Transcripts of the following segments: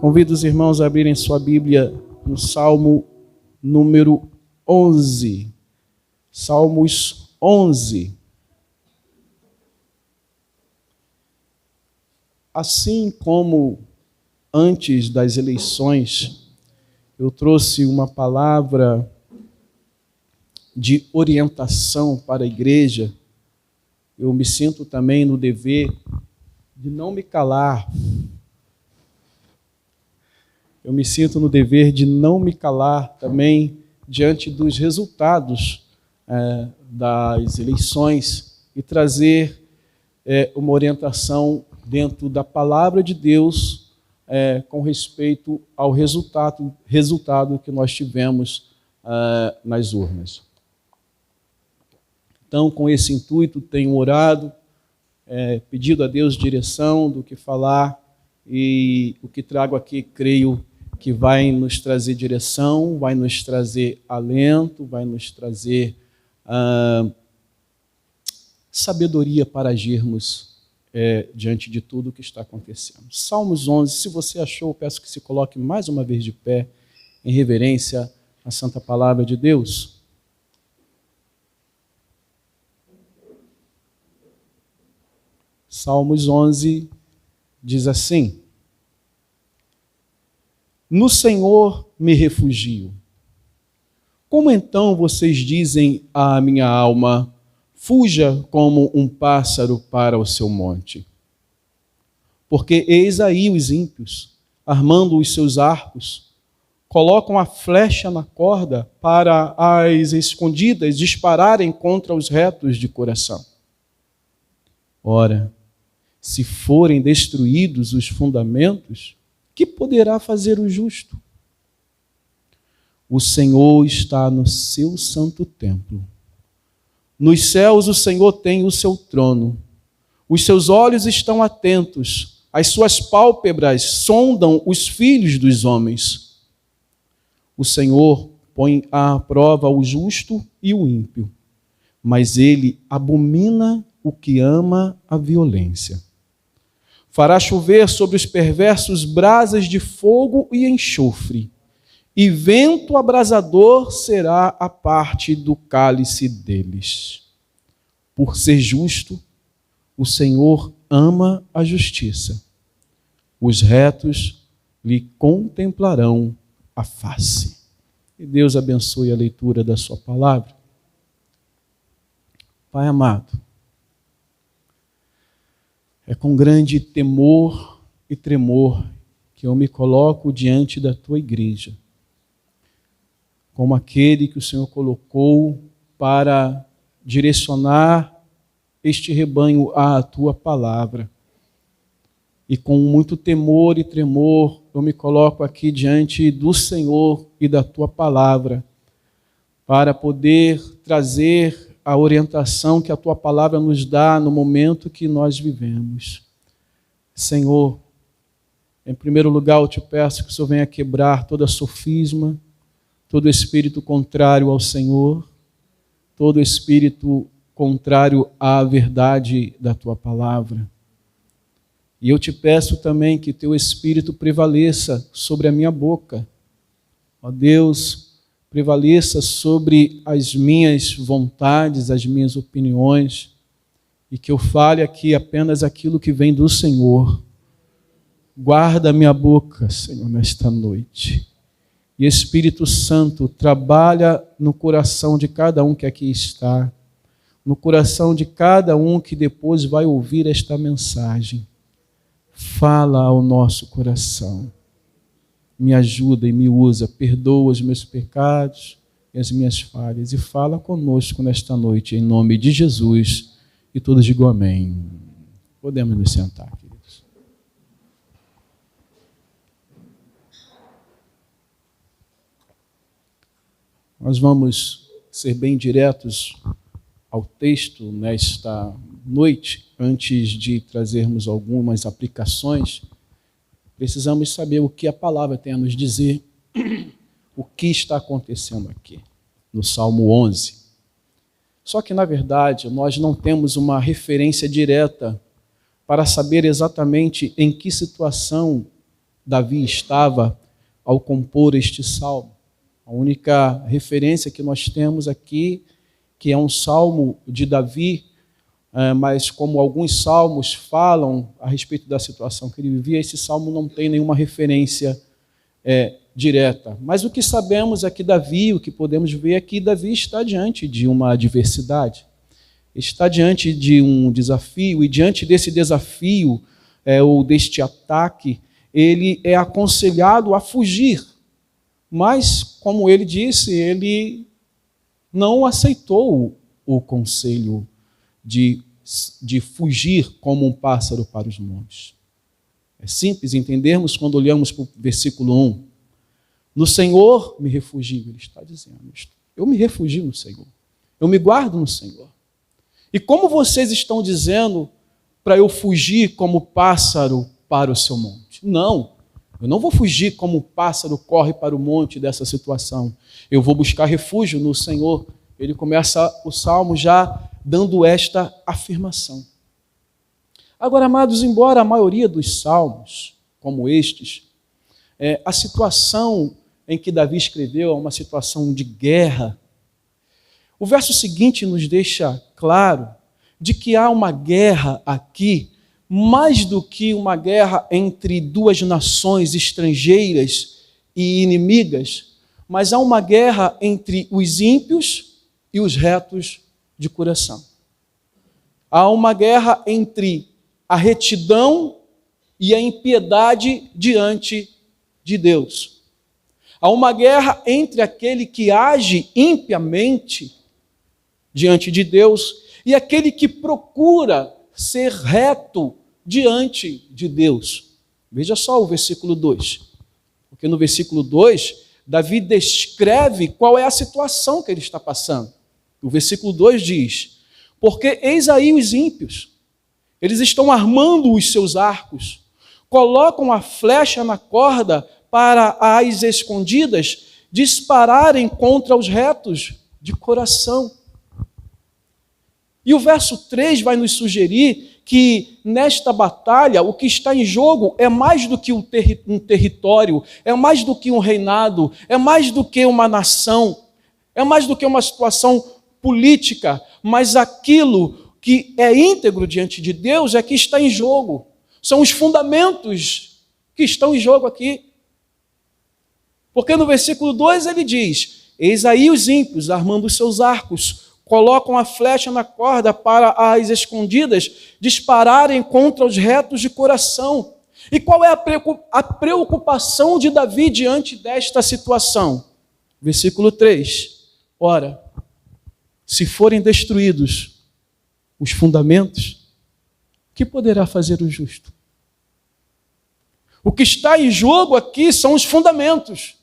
Convido os irmãos a abrirem sua Bíblia no Salmo número 11. Salmos 11. Assim como antes das eleições, eu trouxe uma palavra de orientação para a igreja, eu me sinto também no dever de não me calar. Eu me sinto no dever de não me calar também diante dos resultados das eleições e trazer uma orientação dentro da palavra de Deus com respeito ao resultado que nós tivemos nas urnas. Então, com esse intuito, tenho orado, pedido a Deus direção do que falar, e o que trago aqui, creio que vai nos trazer direção, vai nos trazer alento, vai nos trazer sabedoria para agirmos diante de tudo o que está acontecendo. Salmos 11, se você achou, peço que se coloque mais uma vez de pé, em reverência à santa palavra de Deus. Salmos 11 diz assim: No Senhor me refugio. Como então vocês dizem à minha alma, fuja como um pássaro para o seu monte? Porque eis aí os ímpios, armando os seus arcos, colocam a flecha na corda para as escondidas dispararem contra os retos de coração. Ora, se forem destruídos os fundamentos, que poderá fazer o justo? O Senhor está no seu santo templo. Nos céus o Senhor tem o seu trono. Os seus olhos estão atentos, as suas pálpebras sondam os filhos dos homens. O Senhor põe à prova o justo e o ímpio, mas ele abomina o que ama a violência. Fará chover sobre os perversos brasas de fogo e enxofre, e vento abrasador será a parte do cálice deles. Por ser justo, o Senhor ama a justiça. Os retos lhe contemplarão a face. E Deus abençoe a leitura da sua palavra. Pai amado, é com grande temor e tremor que eu me coloco diante da tua igreja, como aquele que o Senhor colocou para direcionar este rebanho à tua palavra. E com muito temor e tremor eu me coloco aqui diante do Senhor e da tua palavra, para poder trazer a orientação que a tua palavra nos dá no momento que nós vivemos. Senhor, em primeiro lugar eu te peço que o Senhor venha quebrar toda sofisma, todo espírito contrário ao Senhor, todo espírito contrário à verdade da tua palavra. E eu te peço também que teu espírito prevaleça sobre a minha boca. Ó Deus, prevaleça sobre as minhas vontades, as minhas opiniões, e que eu fale aqui apenas aquilo que vem do Senhor. Guarda a minha boca, Senhor, nesta noite. E Espírito Santo, trabalha no coração de cada um que aqui está, no coração de cada um que depois vai ouvir esta mensagem. Fala ao nosso coração. Me ajuda e me usa, perdoa os meus pecados e as minhas falhas, e fala conosco nesta noite, em nome de Jesus, e todos digam amém. Podemos nos sentar, queridos. Nós vamos ser bem diretos ao texto nesta noite, antes de trazermos algumas aplicações. Precisamos saber o que a palavra tem a nos dizer, o que está acontecendo aqui, no Salmo 11. Só que, na verdade, nós não temos uma referência direta para saber exatamente em que situação Davi estava ao compor este salmo. A única referência que nós temos aqui, que é um salmo de Davi, mas como alguns salmos falam a respeito da situação que ele vivia, esse salmo não tem nenhuma referência direta. Mas o que sabemos é que Davi, o que podemos ver é que Davi está diante de uma adversidade, está diante de um desafio, e diante desse desafio, ou deste ataque, ele é aconselhado a fugir. Mas, como ele disse, ele não aceitou o conselho de fugir como um pássaro para os montes. É simples entendermos quando olhamos para o versículo 1. No Senhor me refugio, ele está dizendo. Eu me refugio no Senhor. Eu me guardo no Senhor. E como vocês estão dizendo para eu fugir como pássaro para o seu monte? Não, eu não vou fugir como o pássaro corre para o monte dessa situação. Eu vou buscar refúgio no Senhor. Ele começa o salmo já dando esta afirmação. Agora, amados, embora a maioria dos salmos, como estes, a situação em que Davi escreveu é uma situação de guerra, o verso seguinte nos deixa claro de que há uma guerra aqui, mais do que uma guerra entre duas nações estrangeiras e inimigas, mas há uma guerra entre os ímpios e os retos de coração. Há uma guerra entre a retidão e a impiedade diante de Deus. Há uma guerra entre aquele que age impiamente diante de Deus e aquele que procura ser reto diante de Deus. Veja só o versículo 2. Porque no versículo 2, Davi descreve qual é a situação que ele está passando. O versículo 2 diz: porque eis aí os ímpios, eles estão armando os seus arcos, colocam a flecha na corda para as escondidas dispararem contra os retos de coração. E o verso 3 vai nos sugerir que nesta batalha o que está em jogo é mais do que um território, é mais do que um reinado, é mais do que uma nação, é mais do que uma situação política, mas aquilo que é íntegro diante de Deus é que está em jogo. São os fundamentos que estão em jogo aqui. Porque no versículo 2 ele diz: eis aí os ímpios armando os seus arcos, colocam a flecha na corda para as escondidas dispararem contra os retos de coração. E qual é a preocupação de Davi diante desta situação? Versículo 3. Ora, se forem destruídos os fundamentos, o que poderá fazer o justo? O que está em jogo aqui são os fundamentos.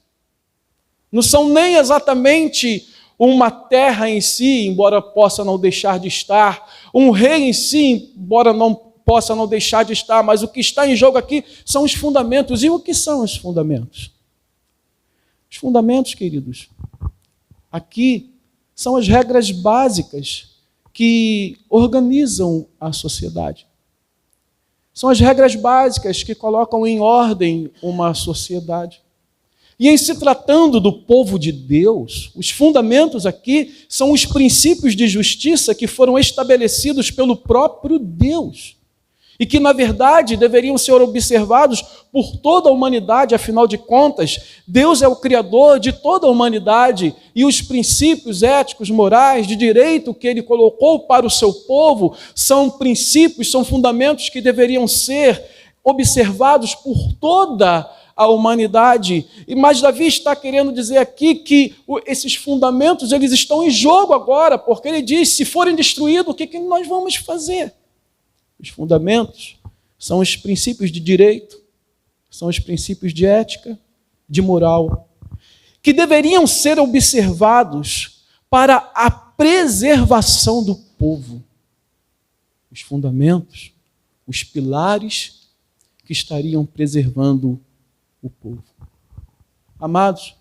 Não são nem exatamente uma terra em si, embora possa não deixar de estar, um rei em si, embora não possa não deixar de estar, mas o que está em jogo aqui são os fundamentos. E o que são os fundamentos? Os fundamentos, queridos, aqui são as regras básicas que organizam a sociedade. São as regras básicas que colocam em ordem uma sociedade. E em se tratando do povo de Deus, os fundamentos aqui são os princípios de justiça que foram estabelecidos pelo próprio Deus. E que, na verdade, deveriam ser observados por toda a humanidade, afinal de contas, Deus é o Criador de toda a humanidade e os princípios éticos, morais, de direito que Ele colocou para o seu povo são princípios, são fundamentos que deveriam ser observados por toda a humanidade. Mas Davi está querendo dizer aqui que esses fundamentos eles estão em jogo agora, porque ele diz: se forem destruídos, o que nós vamos fazer? Os fundamentos são os princípios de direito, são os princípios de ética, de moral, que deveriam ser observados para a preservação do povo. Os fundamentos, os pilares que estariam preservando o povo. Amados,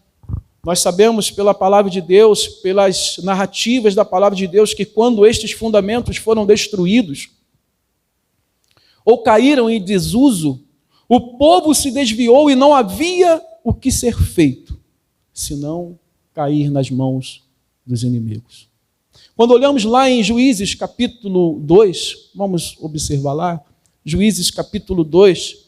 nós sabemos pela palavra de Deus, pelas narrativas da palavra de Deus, que quando estes fundamentos foram destruídos, ou caíram em desuso, O povo se desviou e não havia o que ser feito, senão cair nas mãos dos inimigos. Quando olhamos lá em Juízes capítulo 2, vamos observar lá, Juízes capítulo 2,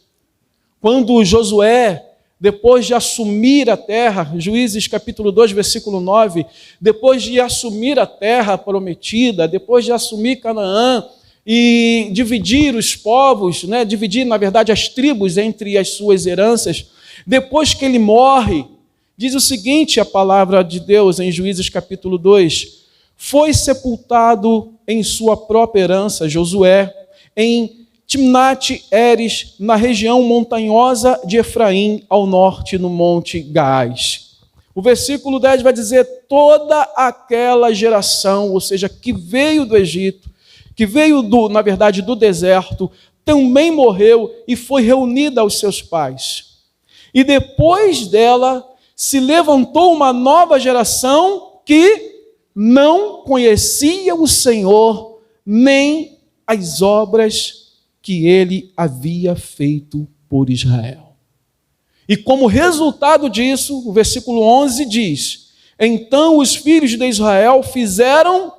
quando Josué, depois de assumir a terra, Juízes capítulo 2, versículo 9, depois de assumir a terra prometida, depois de assumir Canaã e dividir os povos, dividir, na verdade, as tribos entre as suas heranças, depois que ele morre, diz o seguinte, a palavra de Deus em Juízes capítulo 2, foi sepultado em sua própria herança, Josué, em Timnat-Heres, na região montanhosa de Efraim, ao norte, no monte Gaás. O versículo 10 vai dizer, toda aquela geração, ou seja, que veio do Egito, que veio, na verdade, do deserto, também morreu e foi reunida aos seus pais. E depois dela se levantou uma nova geração que não conhecia o Senhor, nem as obras que ele havia feito por Israel. E como resultado disso, o versículo 11 diz, então os filhos de Israel fizeram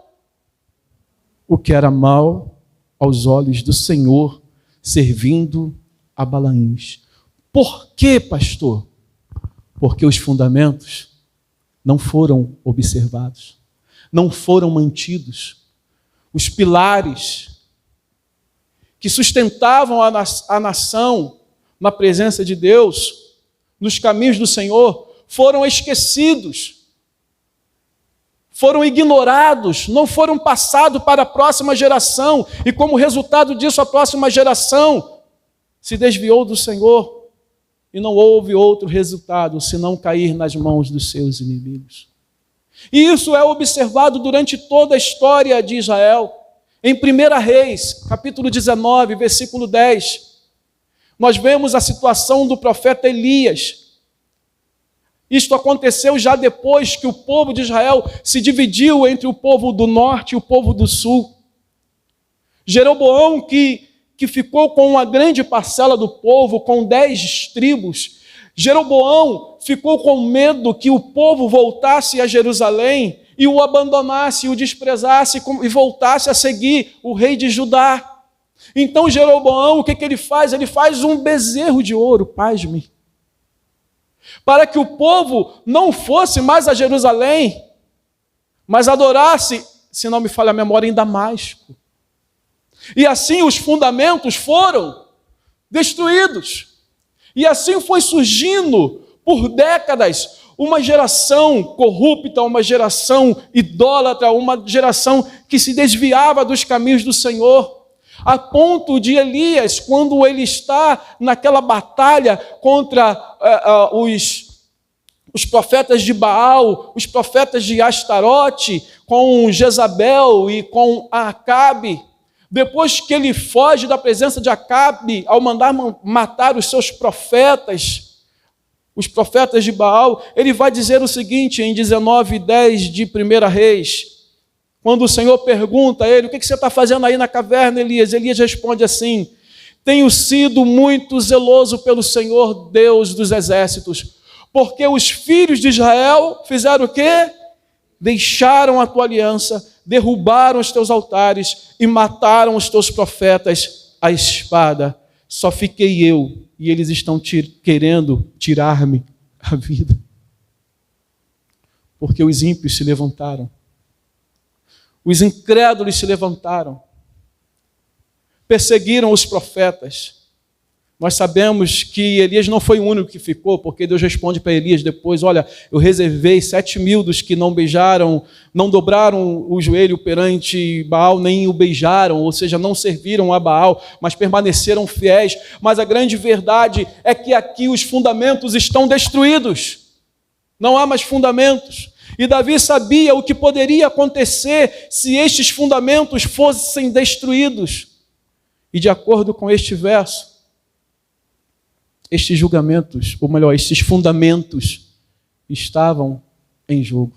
o que era mal aos olhos do Senhor, servindo a Balaíns. Por quê, pastor? Porque os fundamentos não foram observados, não foram mantidos. Os pilares que sustentavam a nação na presença de Deus, nos caminhos do Senhor, foram esquecidos, foram ignorados, não foram passados para a próxima geração, e como resultado disso, a próxima geração se desviou do Senhor, e não houve outro resultado, senão cair nas mãos dos seus inimigos. E isso é observado durante toda a história de Israel. Em 1 Reis, capítulo 19, versículo 10, nós vemos a situação do profeta Elias. Isto aconteceu já depois que o povo de Israel se dividiu entre o povo do norte e o povo do sul. Jeroboão, que ficou com uma grande parcela do povo, com 10 tribos, Jeroboão ficou com medo que o povo voltasse a Jerusalém e o abandonasse, o desprezasse e voltasse a seguir o rei de Judá. Então Jeroboão, o que ele faz? Ele faz um bezerro de ouro, pasme, para que o povo não fosse mais a Jerusalém, mas adorasse, se não me falha a memória, em Damasco. E assim os fundamentos foram destruídos. E assim foi surgindo por décadas uma geração corrupta, uma geração idólatra, uma geração que se desviava dos caminhos do Senhor, a ponto de Elias, quando ele está naquela batalha contra os profetas de Baal, os profetas de Astarote, com Jezabel e com Acabe, depois que ele foge da presença de Acabe, ao mandar matar os seus profetas, os profetas de Baal, ele vai dizer o seguinte, em 19:10 de 1 Reis, quando o Senhor pergunta a ele, o que você está fazendo aí na caverna, Elias? Elias responde assim, tenho sido muito zeloso pelo Senhor Deus dos exércitos, porque os filhos de Israel fizeram o quê? Deixaram a tua aliança, derrubaram os teus altares e mataram os teus profetas à espada. Só fiquei eu e eles estão querendo tirar-me a vida. Porque os ímpios se levantaram. Os incrédulos se levantaram. Perseguiram os profetas. Nós sabemos que Elias não foi o único que ficou, porque Deus responde para Elias depois, olha, eu reservei 7.000 dos que não beijaram, não dobraram o joelho perante Baal, nem o beijaram, ou seja, não serviram a Baal, mas permaneceram fiéis. Mas a grande verdade é que aqui os fundamentos estão destruídos. Não há mais fundamentos. E Davi sabia o que poderia acontecer se estes fundamentos fossem destruídos. E de acordo com este verso, estes julgamentos, ou melhor, estes fundamentos estavam em jogo,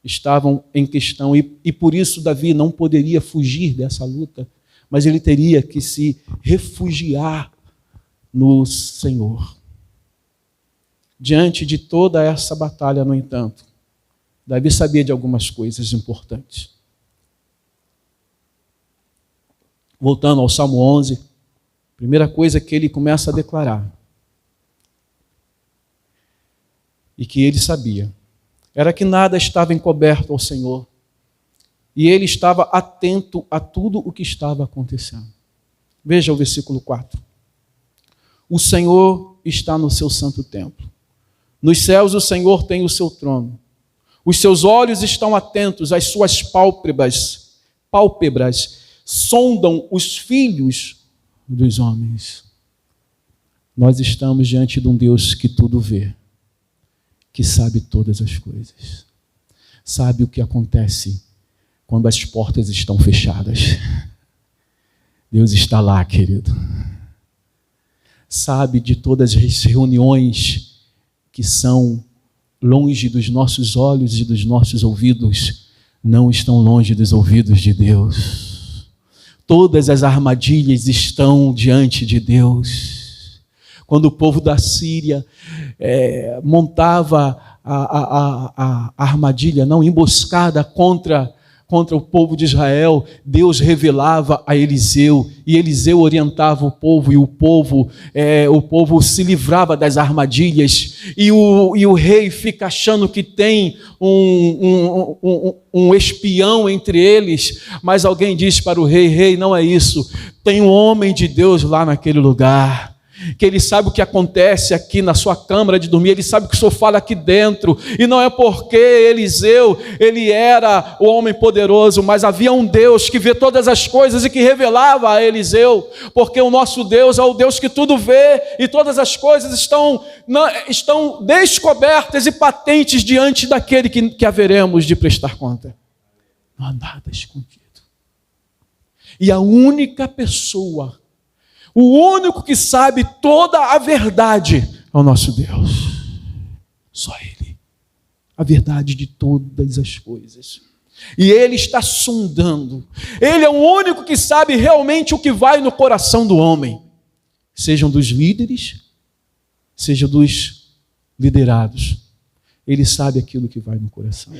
estavam em questão, e por isso Davi não poderia fugir dessa luta, mas ele teria que se refugiar no Senhor. Diante de toda essa batalha, no entanto, Davi sabia de algumas coisas importantes. Voltando ao Salmo 11, a primeira coisa que ele começa a declarar, e que ele sabia, era que nada estava encoberto ao Senhor, e ele estava atento a tudo o que estava acontecendo. Veja o versículo 4. O Senhor está no seu santo templo. Nos céus o Senhor tem o seu trono. Os seus olhos estão atentos, as suas pálpebras sondam os filhos dos homens. Nós estamos diante de um Deus que tudo vê, que sabe todas as coisas. Sabe o que acontece quando as portas estão fechadas. Deus está lá, querido. Sabe de todas as reuniões que são longe dos nossos olhos e dos nossos ouvidos, não estão longe dos ouvidos de Deus. Todas as armadilhas estão diante de Deus. Quando o povo da Síria montava a armadilha, não, emboscada contra o povo de Israel, Deus revelava a Eliseu, e Eliseu orientava o povo, e o povo se livrava das armadilhas, e o rei fica achando que tem um espião entre eles, mas alguém diz para o rei: rei, não é isso, tem um homem de Deus lá naquele lugar, que ele sabe o que acontece aqui na sua câmara de dormir, ele sabe o que o senhor fala aqui dentro, e não é porque Eliseu, ele era o homem poderoso, mas havia um Deus que vê todas as coisas e que revelava a Eliseu, porque o nosso Deus é o Deus que tudo vê, e todas as coisas estão descobertas e patentes diante daquele que haveremos de prestar conta. Não há nada escondido. E a única pessoa, o único que sabe toda a verdade é o nosso Deus. Só Ele. A verdade de todas as coisas. E Ele está sondando. Ele é o único que sabe realmente o que vai no coração do homem. Sejam dos líderes, seja dos liderados. Ele sabe aquilo que vai no coração.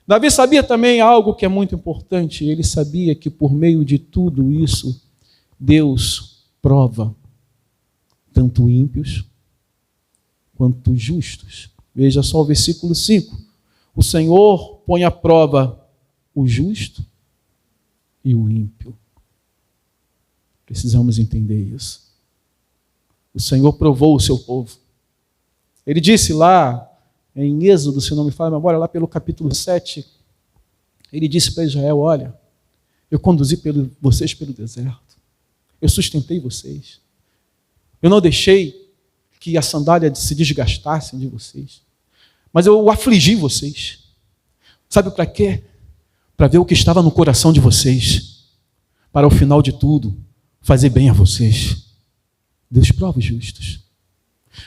Davi sabia também algo que é muito importante. Ele sabia que por meio de tudo isso, Deus prova tanto ímpios quanto justos. Veja só o versículo 5. O Senhor põe à prova o justo e o ímpio. Precisamos entender isso. O Senhor provou o seu povo. Ele disse lá em Êxodo, se não me falha a memória, lá pelo capítulo 7, ele disse para Israel: olha, eu conduzi vocês pelo deserto. Eu sustentei vocês. Eu não deixei que a sandália se desgastasse de vocês. Mas eu afligi vocês. Sabe para quê? Para ver o que estava no coração de vocês. Para, ao final de tudo, fazer bem a vocês. Deus prova os justos.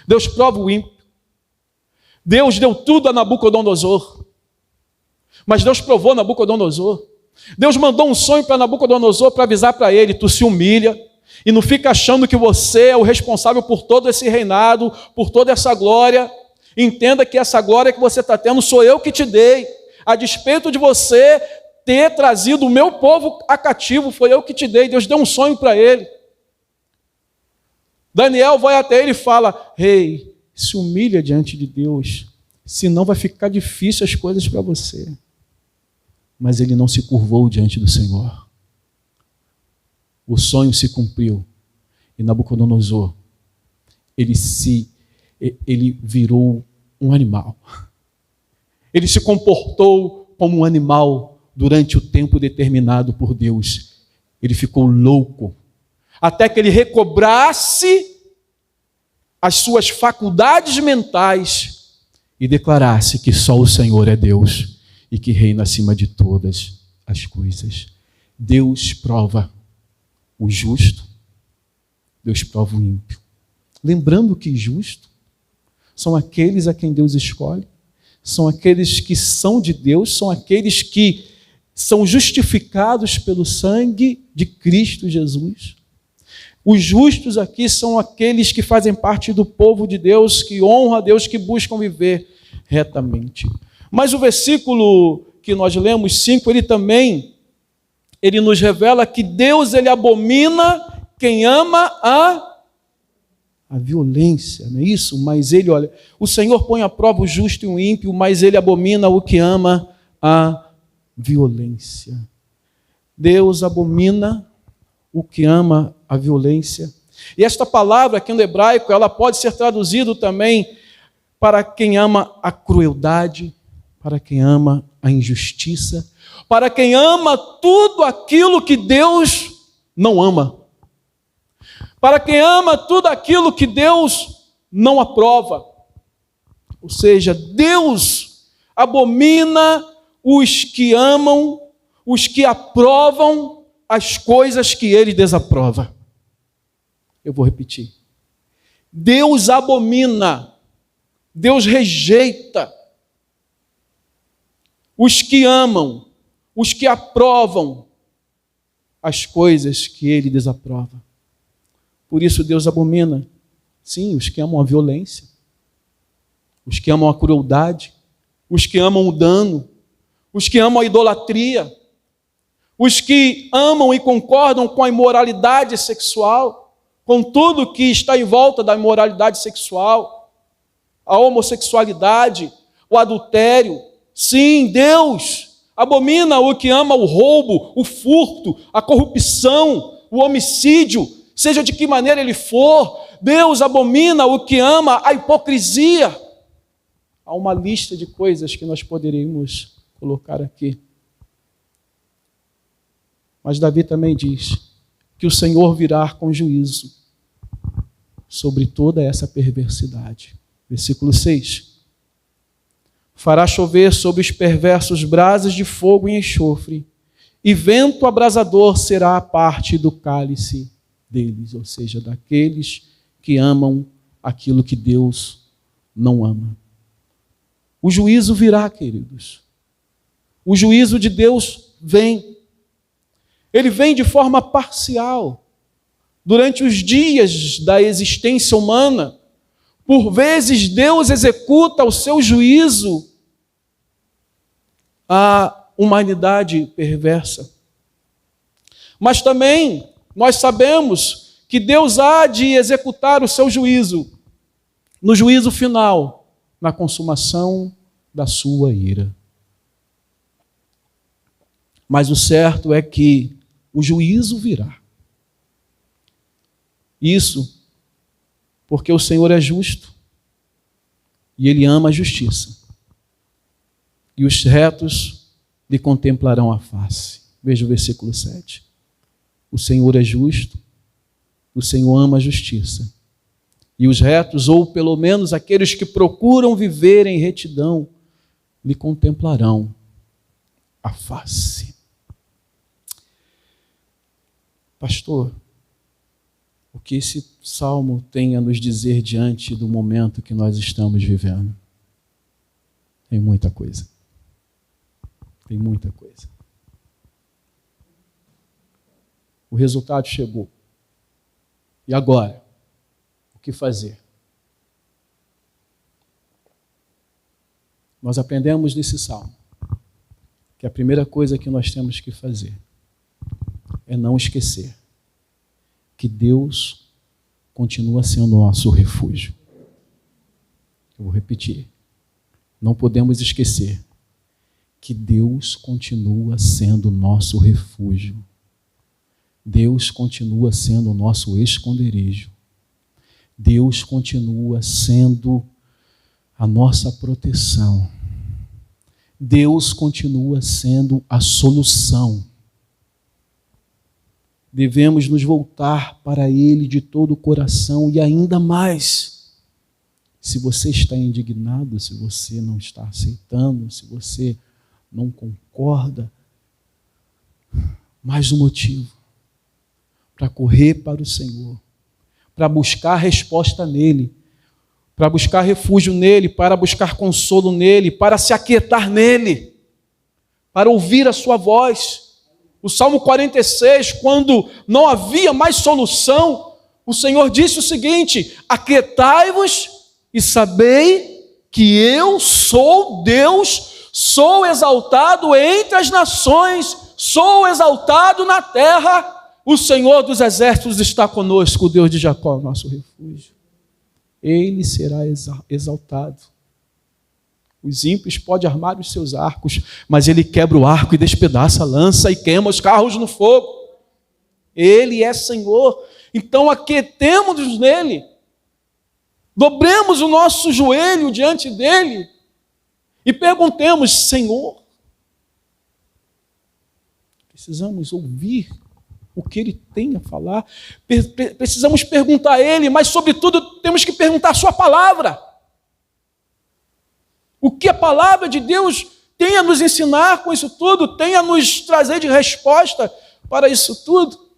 Deus prova o ímpio. Deus deu tudo a Nabucodonosor. Mas Deus provou Nabucodonosor. Deus mandou um sonho para Nabucodonosor para avisar para ele: tu se humilha e não fica achando que você é o responsável por todo esse reinado, por toda essa glória. Entenda que essa glória que você está tendo sou eu que te dei. A despeito de você ter trazido o meu povo a cativo, foi eu que te dei. Deus deu um sonho para ele. Daniel vai até ele e fala: rei, se humilha diante de Deus, senão vai ficar difícil as coisas para você. Mas ele não se curvou diante do Senhor. O sonho se cumpriu. E Nabucodonosor, ele virou um animal. Ele se comportou como um animal durante o tempo determinado por Deus. Ele ficou louco. Até que ele recobrasse as suas faculdades mentais e declarasse que só o Senhor é Deus e que reina acima de todas as coisas. Deus prova o justo, Deus prova o ímpio. Lembrando que justo são aqueles a quem Deus escolhe, são aqueles que são de Deus, são aqueles que são justificados pelo sangue de Cristo Jesus. Os justos aqui são aqueles que fazem parte do povo de Deus, que honram a Deus, que buscam viver retamente. Mas o versículo que nós lemos, 5, ele nos revela que Deus, ele abomina quem ama a violência, não é isso? Mas ele, olha, o Senhor põe à prova o justo e o ímpio, mas ele abomina o que ama a violência. Deus abomina o que ama a violência. E esta palavra aqui no hebraico, ela pode ser traduzida também para quem ama a crueldade, para quem ama a injustiça, para quem ama tudo aquilo que Deus não ama, para quem ama tudo aquilo que Deus não aprova. Ou seja, Deus abomina os que amam, os que aprovam as coisas que Ele desaprova. Eu vou repetir. Deus abomina, Deus rejeita os que amam, os que aprovam as coisas que Ele desaprova. Por isso Deus abomina, sim, os que amam a violência, os que amam a crueldade, os que amam o dano, os que amam a idolatria, os que amam e concordam com a imoralidade sexual, com tudo que está em volta da imoralidade sexual, a homossexualidade, o adultério. Sim, Deus abomina o que ama o roubo, o furto, a corrupção, o homicídio, seja de que maneira ele for. Deus abomina o que ama a hipocrisia. Há uma lista de coisas que nós poderíamos colocar aqui. Mas Davi também diz que o Senhor virá com juízo sobre toda essa perversidade. Versículo 6. Fará chover sobre os perversos brasas de fogo e enxofre, e vento abrasador será a parte do cálice deles, ou seja, daqueles que amam aquilo que Deus não ama. O juízo virá, queridos. O juízo de Deus vem. Ele vem de forma parcial. Durante os dias da existência humana, por vezes Deus executa o seu juízo à humanidade perversa. Mas também nós sabemos que Deus há de executar o seu juízo no juízo final, na consumação da sua ira. Mas o certo é que o juízo virá. Isso porque o Senhor é justo e Ele ama a justiça. E os retos lhe contemplarão a face. Veja o versículo 7. O Senhor é justo, o Senhor ama a justiça. E os retos, ou pelo menos aqueles que procuram viver em retidão, lhe contemplarão a face. Pastor, o que esse salmo tem a nos dizer diante do momento que nós estamos vivendo? Tem muita coisa. Tem muita coisa. O resultado chegou. E agora? O que fazer? Nós aprendemos nesse salmo que a primeira coisa que nós temos que fazer é não esquecer que Deus continua sendo o nosso refúgio. Eu vou repetir. Não podemos esquecer que Deus continua sendo o nosso refúgio. Deus continua sendo o nosso esconderijo. Deus continua sendo a nossa proteção. Deus continua sendo a solução. Devemos nos voltar para Ele de todo o coração e ainda mais. Se você está indignado, se você não está aceitando, se você não concorda, mais um motivo para correr para o Senhor, para buscar resposta nele, para buscar refúgio nele, para buscar consolo nele, para se aquietar nele, para ouvir a sua voz. O Salmo 46, quando não havia mais solução, o Senhor disse o seguinte: aquietai-vos e sabei que eu sou Deus, sou exaltado entre as nações, sou exaltado na terra. O Senhor dos exércitos está conosco, o Deus de Jacó, nosso refúgio. Ele será exaltado. Os ímpios podem armar os seus arcos, mas ele quebra o arco e despedaça a lança e queima os carros no fogo. Ele é Senhor. Então aquietemo-nos nele, dobremos o nosso joelho diante dele e perguntemos: Senhor, precisamos ouvir o que ele tem a falar, precisamos perguntar a ele, mas sobretudo temos que perguntar a sua palavra. O que a palavra de Deus tem a nos ensinar com isso tudo, tem a nos trazer de resposta para isso tudo.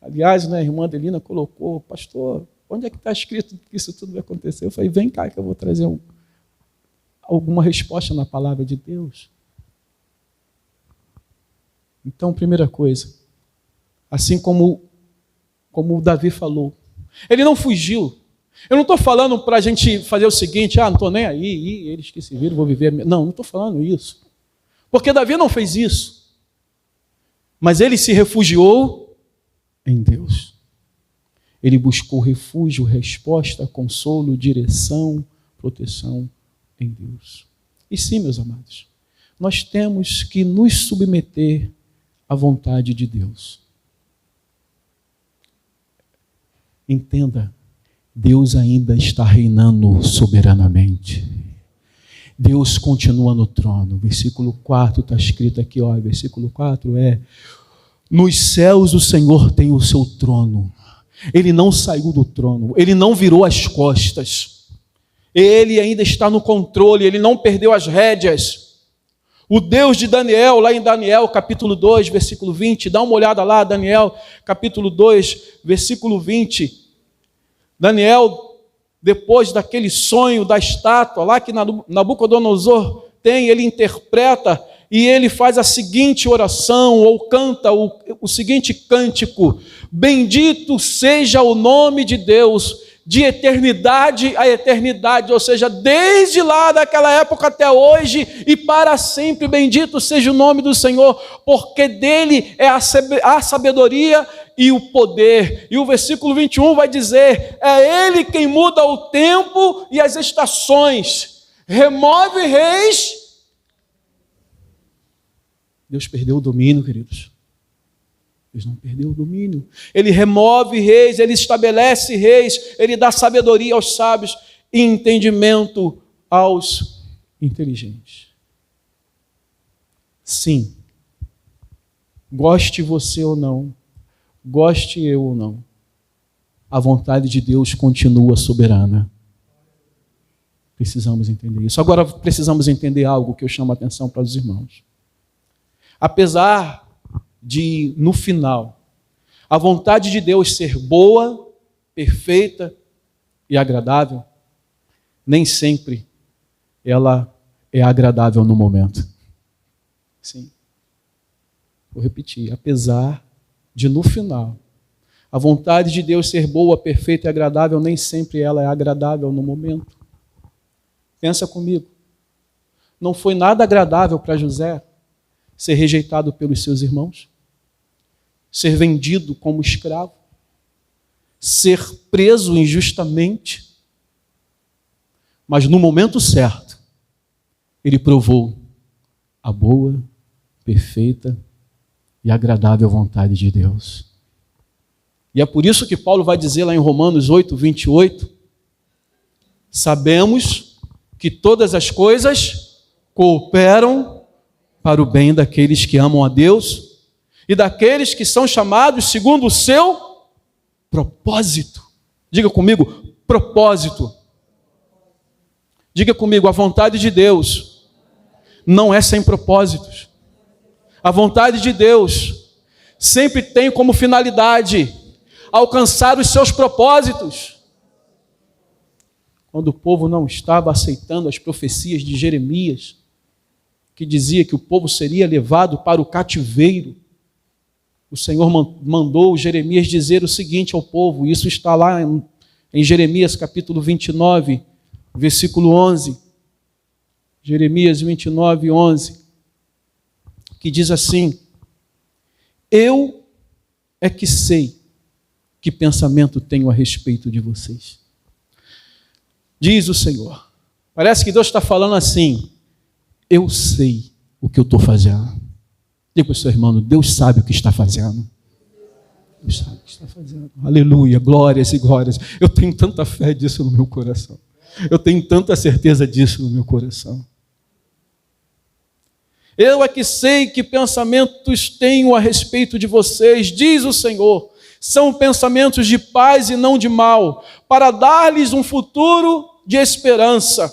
Aliás, a irmã Adelina colocou: pastor, onde é que está escrito que isso tudo vai acontecer? Eu falei: vem cá que eu vou trazer alguma resposta na palavra de Deus. Então, primeira coisa, assim como o Davi falou, ele não fugiu. Eu não estou falando para a gente fazer o seguinte: não estou nem aí, eles que se viram, vou viver. Não estou falando isso. Porque Davi não fez isso. Mas ele se refugiou em Deus. Ele buscou refúgio, resposta, consolo, direção, proteção em Deus. E sim, meus amados, nós temos que nos submeter à vontade de Deus. Entenda, Deus ainda está reinando soberanamente. Deus continua no trono. Versículo 4 está escrito aqui, versículo 4 é: nos céus o Senhor tem o seu trono. Ele não saiu do trono, ele não virou as costas. Ele ainda está no controle, ele não perdeu as rédeas. O Deus de Daniel, lá em Daniel capítulo 2, versículo 20, dá uma olhada lá, Daniel capítulo 2, versículo 20. Daniel, depois daquele sonho da estátua lá que Nabucodonosor tem, ele interpreta e ele faz a seguinte oração, ou canta o seguinte cântico: bendito seja o nome de Deus, de eternidade a eternidade, ou seja, desde lá daquela época até hoje e para sempre, bendito seja o nome do Senhor, porque dele é a sabedoria e o poder. E o versículo 21 vai dizer: é ele quem muda o tempo e as estações, remove reis. Deus perdeu o domínio, queridos. Deus não perdeu o domínio. Ele remove reis, ele estabelece reis, ele dá sabedoria aos sábios e entendimento aos inteligentes. Sim, goste você ou não, goste eu ou não, a vontade de Deus continua soberana. Precisamos entender isso. Agora precisamos entender algo que eu chamo a atenção para os irmãos. Apesar de, no final, a vontade de Deus ser boa, perfeita e agradável, nem sempre ela é agradável no momento. Sim. Vou repetir. Apesar de, no final, a vontade de Deus ser boa, perfeita e agradável, nem sempre ela é agradável no momento. Pensa comigo. Não foi nada agradável para José ser rejeitado pelos seus irmãos, ser vendido como escravo, ser preso injustamente. Mas no momento certo, ele provou a boa, perfeita e agradável vontade de Deus. E é por isso que Paulo vai dizer lá em Romanos 8, 28, sabemos que todas as coisas cooperam para o bem daqueles que amam a Deus e daqueles que são chamados segundo o seu propósito. Diga comigo, propósito. Diga comigo, a vontade de Deus não é sem propósitos. A vontade de Deus sempre tem como finalidade alcançar os seus propósitos. Quando o povo não estava aceitando as profecias de Jeremias, que dizia que o povo seria levado para o cativeiro, o Senhor mandou Jeremias dizer o seguinte ao povo, isso está lá em Jeremias capítulo 29, versículo 11. Jeremias 29, 11, que diz assim: eu é que sei que pensamento tenho a respeito de vocês. Diz o Senhor. Parece que Deus está falando assim: eu sei o que eu estou fazendo. Diga para o seu irmão, Deus sabe o que está fazendo. Deus sabe o que está fazendo. Aleluia, glórias e glórias. Eu tenho tanta fé disso no meu coração. Eu tenho tanta certeza disso no meu coração. Eu é que sei que pensamentos tenho a respeito de vocês, diz o Senhor. São pensamentos de paz e não de mal, para dar-lhes um futuro de esperança.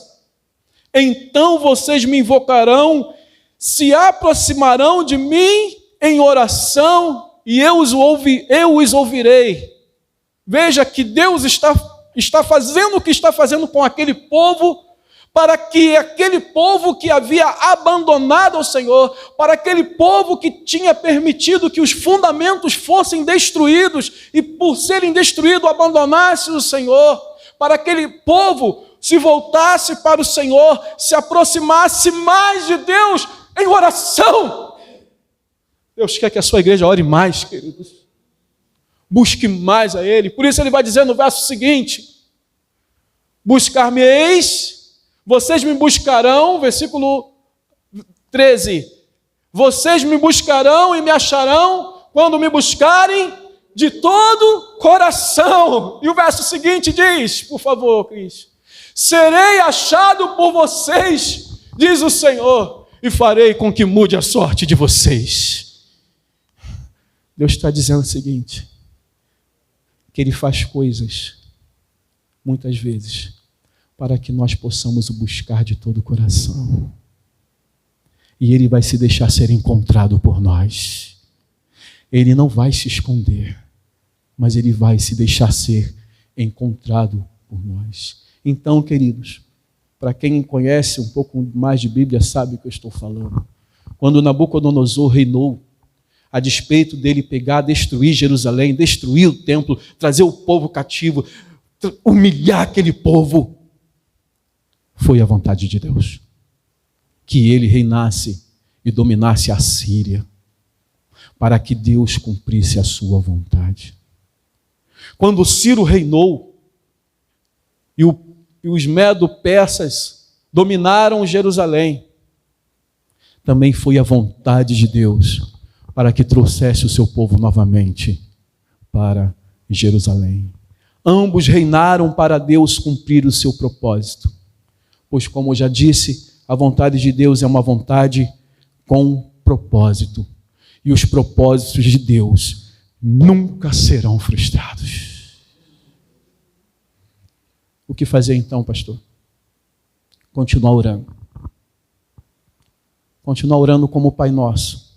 Então vocês me invocarão, se aproximarão de mim em oração, e eu os ouvirei. Veja que Deus está fazendo o que está fazendo com aquele povo, para que aquele povo que havia abandonado ao Senhor, para aquele povo que tinha permitido que os fundamentos fossem destruídos, e por serem destruídos abandonasse o Senhor, para aquele povo se voltasse para o Senhor, se aproximasse mais de Deus em oração. Deus quer que a sua igreja ore mais, queridos. Busque mais a Ele. Por isso Ele vai dizer no verso seguinte: buscar-me-eis, vocês me buscarão, versículo 13, vocês me buscarão e me acharão quando me buscarem de todo coração. E o verso seguinte diz, por favor, Cris: serei achado por vocês, diz o Senhor, e farei com que mude a sorte de vocês. Deus está dizendo o seguinte, que Ele faz coisas, muitas vezes, para que nós possamos o buscar de todo o coração. E Ele vai se deixar ser encontrado por nós. Ele não vai se esconder, mas Ele vai se deixar ser encontrado por nós. Então, queridos, para quem conhece um pouco mais de Bíblia, sabe o que eu estou falando. Quando Nabucodonosor reinou, a despeito dele pegar, destruir Jerusalém, destruir o templo, trazer o povo cativo, humilhar aquele povo, foi a vontade de Deus que ele reinasse e dominasse a Síria, para que Deus cumprisse a sua vontade. Quando Ciro reinou e os medo-persas dominaram Jerusalém, também foi a vontade de Deus para que trouxesse o seu povo novamente para Jerusalém. Ambos reinaram para Deus cumprir o seu propósito. Pois, como eu já disse, a vontade de Deus é uma vontade com propósito. E os propósitos de Deus nunca serão frustrados. O que fazer então, pastor? Continuar orando. Continuar orando como o Pai Nosso.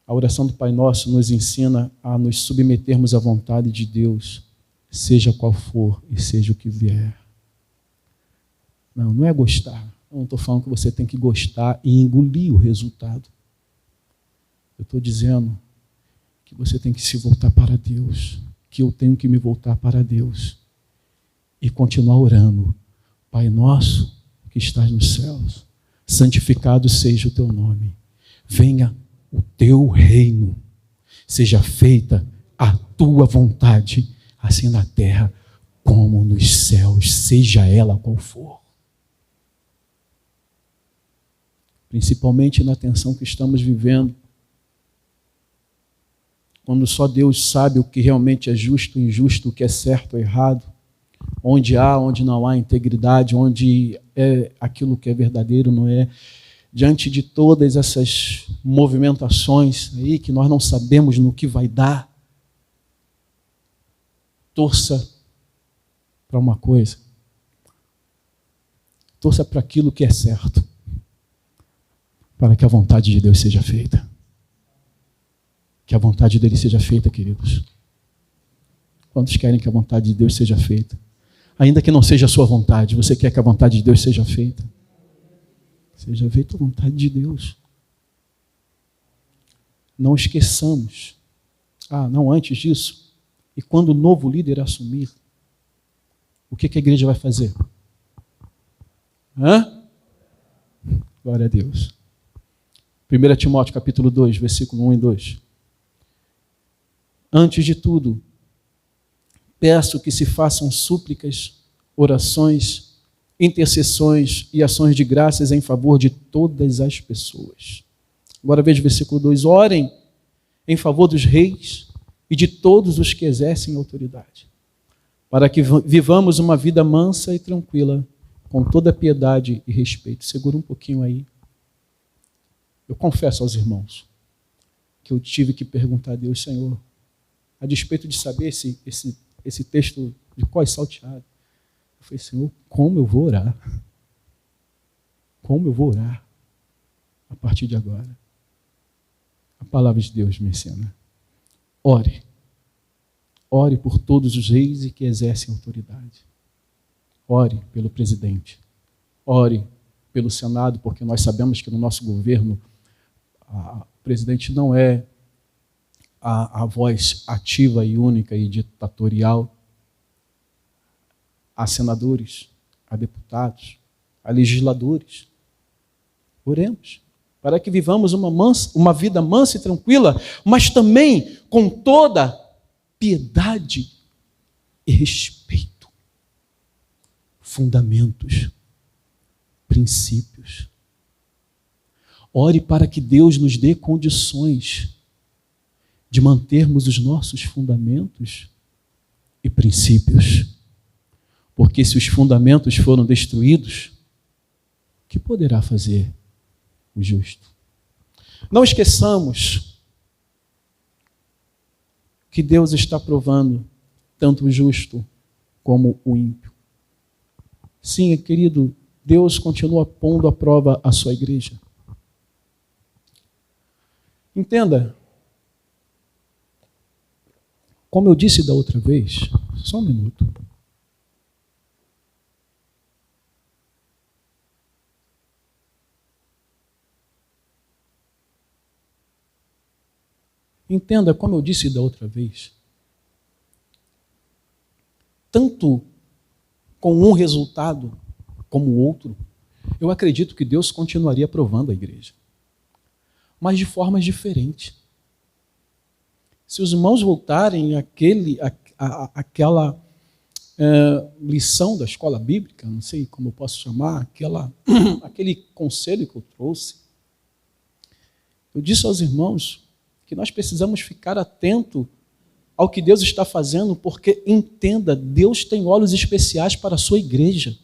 A oração do Pai Nosso nos ensina a nos submetermos à vontade de Deus, seja qual for e seja o que vier. Não é gostar. Eu não estou falando que você tem que gostar e engolir o resultado. Eu estou dizendo que você tem que se voltar para Deus, que eu tenho que me voltar para Deus e continuar orando. Pai Nosso que estás nos céus, santificado seja o teu nome. Venha o teu reino, seja feita a tua vontade, assim na terra como nos céus, seja ela qual for. Principalmente na tensão que estamos vivendo, quando só Deus sabe o que realmente é justo e injusto, o que é certo ou errado, onde não há integridade, onde é aquilo que é verdadeiro, não é. Diante de todas essas movimentações aí que nós não sabemos no que vai dar, torça para uma coisa. Torça para aquilo que é certo, para que a vontade de Deus seja feita. Que a vontade dele seja feita, queridos. Quantos querem que a vontade de Deus seja feita? Ainda que não seja a sua vontade, você quer que a vontade de Deus seja feita? Seja feita a vontade de Deus. não esqueçamos. Não, antes disso. E quando o novo líder assumir, o que a igreja vai fazer? Glória a Deus. 1 Timóteo capítulo 2, versículo 1 e 2. Antes de tudo, peço que se façam súplicas, orações, intercessões e ações de graças em favor de todas as pessoas. Agora veja o versículo 2. Orem em favor dos reis e de todos os que exercem autoridade, para que vivamos uma vida mansa e tranquila, com toda piedade e respeito. Segura um pouquinho aí. Eu confesso aos irmãos que eu tive que perguntar a Deus, Senhor, a despeito de saber esse texto de cós salteado, eu falei, Senhor, como eu vou orar? Como eu vou orar a partir de agora? A palavra de Deus me ensina. Ore. Ore por todos os reis e que exercem autoridade. Ore pelo presidente. Ore pelo Senado, porque nós sabemos que no nosso governo o presidente não é a voz ativa e única e ditatorial. Há senadores, há deputados, há legisladores. Oremos para que vivamos uma vida mansa e tranquila, mas também com toda piedade e respeito. Fundamentos, princípios. Ore para que Deus nos dê condições de mantermos os nossos fundamentos e princípios. Porque se os fundamentos foram destruídos, o que poderá fazer o justo? Não esqueçamos que Deus está provando tanto o justo como o ímpio. Sim, querido, Deus continua pondo à prova a sua igreja. Entenda, como eu disse da outra vez, só um minuto. Entenda, como eu disse da outra vez, tanto com um resultado como o outro, eu acredito que Deus continuaria provando a igreja, mas de formas diferentes. Se os irmãos voltarem àquela lição da escola bíblica, não sei como eu posso chamar, aquele conselho que eu trouxe, eu disse aos irmãos que nós precisamos ficar atento ao que Deus está fazendo, porque, entenda, Deus tem olhos especiais para a sua igreja.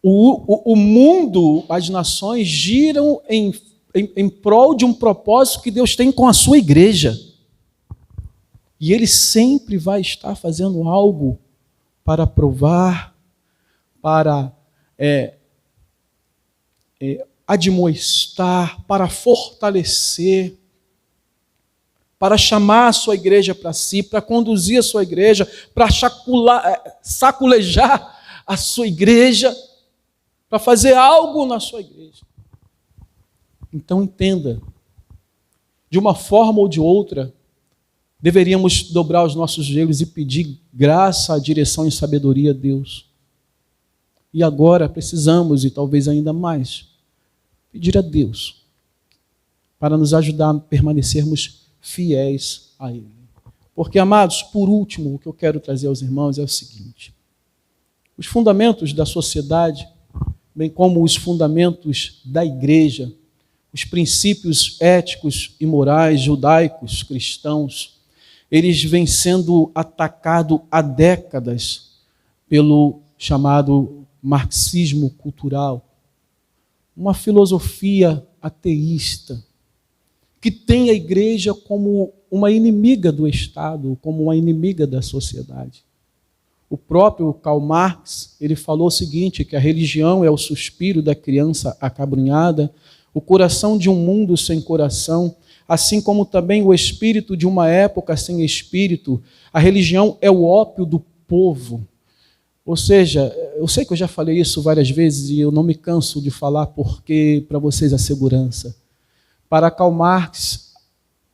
O mundo, as nações giram em prol de um propósito que Deus tem com a sua igreja. E Ele sempre vai estar fazendo algo para provar, para admoestar, para fortalecer, para chamar a sua igreja para si, para conduzir a sua igreja, para saculejar a sua igreja, para fazer algo na sua igreja. Então entenda, de uma forma ou de outra, deveríamos dobrar os nossos joelhos e pedir graça, direção e sabedoria a Deus. E agora precisamos, e talvez ainda mais, pedir a Deus para nos ajudar a permanecermos fiéis a Ele. Porque, amados, por último, o que eu quero trazer aos irmãos é o seguinte: os fundamentos da sociedade, bem como os fundamentos da igreja, os princípios éticos e morais judaicos, cristãos, eles vêm sendo atacados há décadas pelo chamado marxismo cultural, uma filosofia ateísta, que tem a igreja como uma inimiga do Estado, como uma inimiga da sociedade. O próprio Karl Marx, ele falou o seguinte, que a religião é o suspiro da criança acabrunhada, o coração de um mundo sem coração, assim como também o espírito de uma época sem espírito. A religião é o ópio do povo. Ou seja, eu sei que eu já falei isso várias vezes e eu não me canso de falar porque para vocês a segurança. Para Karl Marx,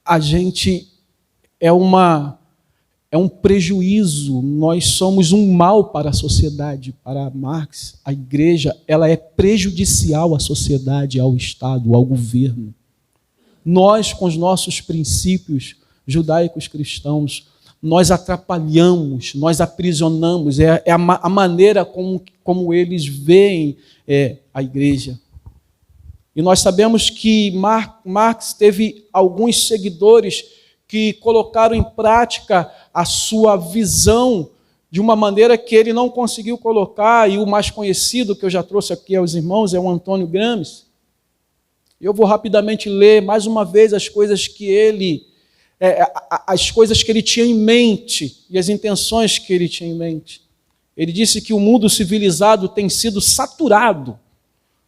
a gente é um prejuízo, nós somos um mal para a sociedade. Para Marx, a igreja ela é prejudicial à sociedade, ao Estado, ao governo. Nós, com os nossos princípios judaicos cristãos, nós atrapalhamos, nós aprisionamos, é a maneira como eles veem a igreja. E nós sabemos que Marx teve alguns seguidores que colocaram em prática a sua visão de uma maneira que ele não conseguiu colocar, e o mais conhecido que eu já trouxe aqui aos irmãos é o Antônio Gramsci. Eu vou rapidamente ler mais uma vez as coisas que ele tinha em mente e as intenções que ele tinha em mente. Ele disse que o mundo civilizado tem sido saturado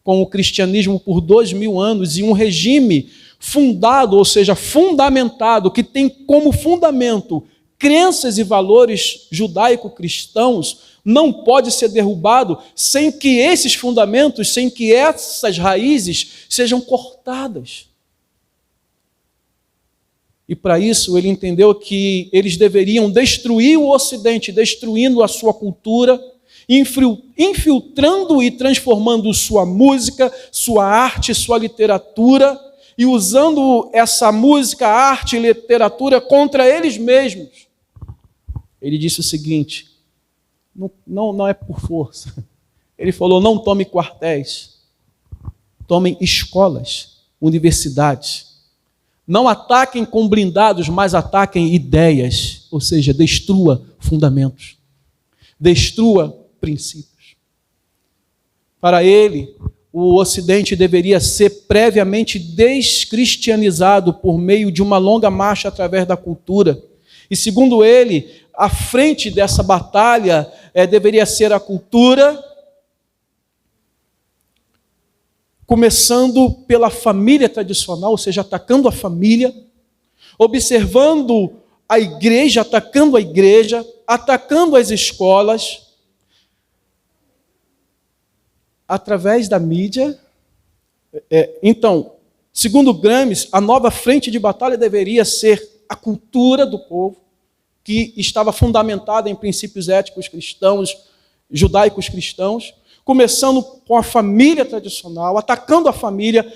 com o cristianismo por 2000 anos e um regime fundado, ou seja, fundamentado, que tem como fundamento crenças e valores judaico-cristãos, não pode ser derrubado sem que esses fundamentos, sem que essas raízes sejam cortadas. E para isso ele entendeu que eles deveriam destruir o Ocidente, destruindo a sua cultura, infiltrando e transformando sua música, sua arte, sua literatura, e usando essa música, arte e literatura contra eles mesmos. Ele disse o seguinte: não é por força. Ele falou: não tome quartéis, tomem escolas, universidades. Não ataquem com blindados, mas ataquem ideias, ou seja, destrua fundamentos, destrua princípios. Para ele, o Ocidente deveria ser previamente descristianizado por meio de uma longa marcha através da cultura. E segundo ele, à frente dessa batalha deveria ser a cultura, começando pela família tradicional, ou seja, atacando a família, observando a igreja, atacando as escolas, através da mídia. Então, segundo Gramsci, a nova frente de batalha deveria ser a cultura do povo, que estava fundamentada em princípios éticos cristãos, judaicos cristãos, começando com a família tradicional, atacando a família,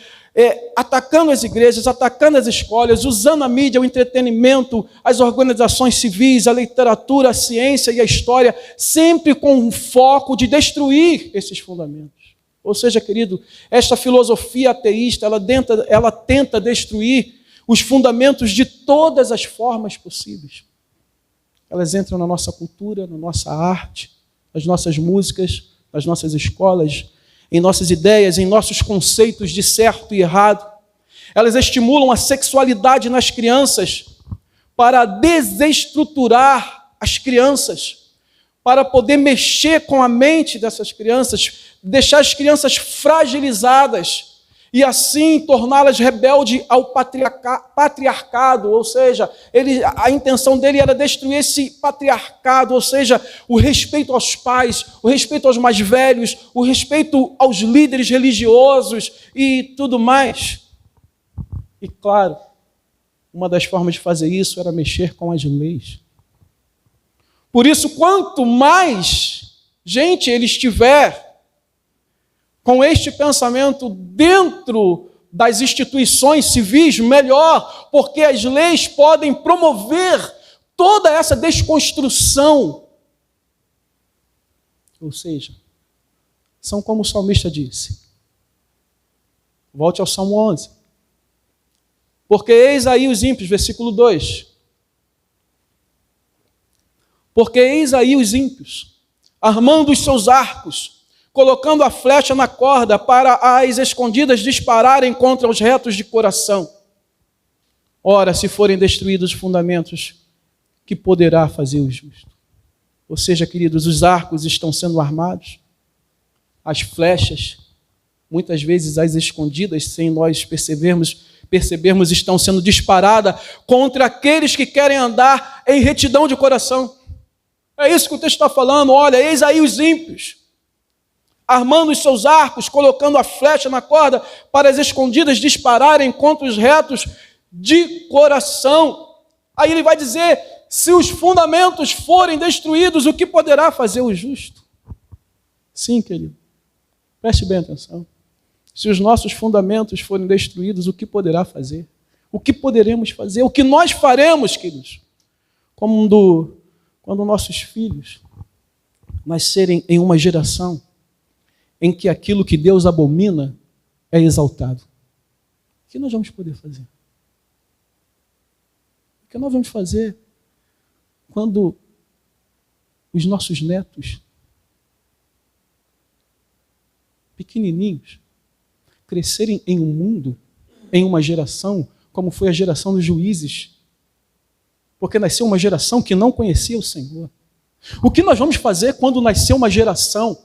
atacando as igrejas, atacando as escolas, usando a mídia, o entretenimento, as organizações civis, a literatura, a ciência e a história, sempre com o foco de destruir esses fundamentos. Ou seja, querido, esta filosofia ateísta, ela tenta destruir os fundamentos de todas as formas possíveis. Elas entram na nossa cultura, na nossa arte, nas nossas músicas, nas nossas escolas, em nossas ideias, em nossos conceitos de certo e errado. Elas estimulam a sexualidade nas crianças para desestruturar as crianças, para poder mexer com a mente dessas crianças, deixar as crianças fragilizadas e assim torná-las rebeldes ao patriarcado, ou seja, a intenção dele era destruir esse patriarcado, ou seja, o respeito aos pais, o respeito aos mais velhos, o respeito aos líderes religiosos e tudo mais. E claro, uma das formas de fazer isso era mexer com as leis. Por isso, quanto mais gente ele estiver com este pensamento dentro das instituições civis, melhor, porque as leis podem promover toda essa desconstrução. Ou seja, são como o salmista disse. Volte ao Salmo 11. Porque eis aí os ímpios, versículo 2. Porque eis aí os ímpios, armando os seus arcos, colocando a flecha na corda para as escondidas dispararem contra os retos de coração. Ora, se forem destruídos os fundamentos, que poderá fazer o justo? Ou seja, queridos, os arcos estão sendo armados, as flechas, muitas vezes as escondidas, sem nós percebermos, estão sendo disparadas contra aqueles que querem andar em retidão de coração. É isso que o texto está falando. Olha, eis aí os ímpios, armando os seus arcos, colocando a flecha na corda para as escondidas dispararem contra os retos de coração. Aí ele vai dizer, se os fundamentos forem destruídos, o que poderá fazer o justo? Sim, querido, preste bem atenção. Se os nossos fundamentos forem destruídos, o que poderá fazer? O que poderemos fazer? O que nós faremos, queridos? Quando nossos filhos nascerem em uma geração em que aquilo que Deus abomina é exaltado. O que nós vamos poder fazer? O que nós vamos fazer quando os nossos netos, pequenininhos, crescerem em um mundo, em uma geração, como foi a geração dos juízes? Porque nasceu uma geração que não conhecia o Senhor. O que nós vamos fazer quando nascer uma geração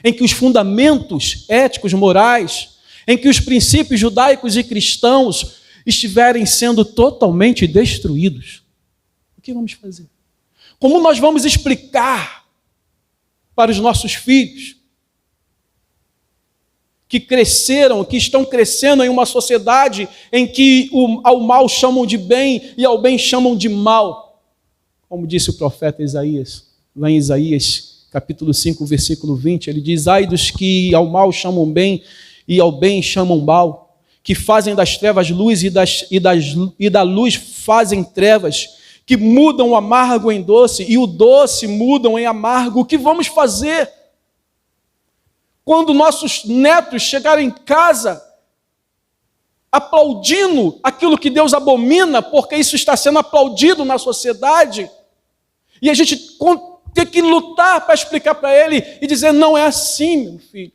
em que os fundamentos éticos, morais, em que os princípios judaicos e cristãos estiverem sendo totalmente destruídos? O que vamos fazer? Como nós vamos explicar para os nossos filhos que cresceram, que estão crescendo em uma sociedade em que ao mal chamam de bem e ao bem chamam de mal? Como disse o profeta Isaías, lá em Isaías, capítulo 5, versículo 20, ele diz, ai dos que ao mal chamam bem e ao bem chamam mal, que fazem das trevas luz e da luz fazem trevas, que mudam o amargo em doce e o doce mudam em amargo. O que vamos fazer quando nossos netos chegarem em casa aplaudindo aquilo que Deus abomina, porque isso está sendo aplaudido na sociedade, e a gente ter que lutar para explicar para ele e dizer, não é assim, meu filho.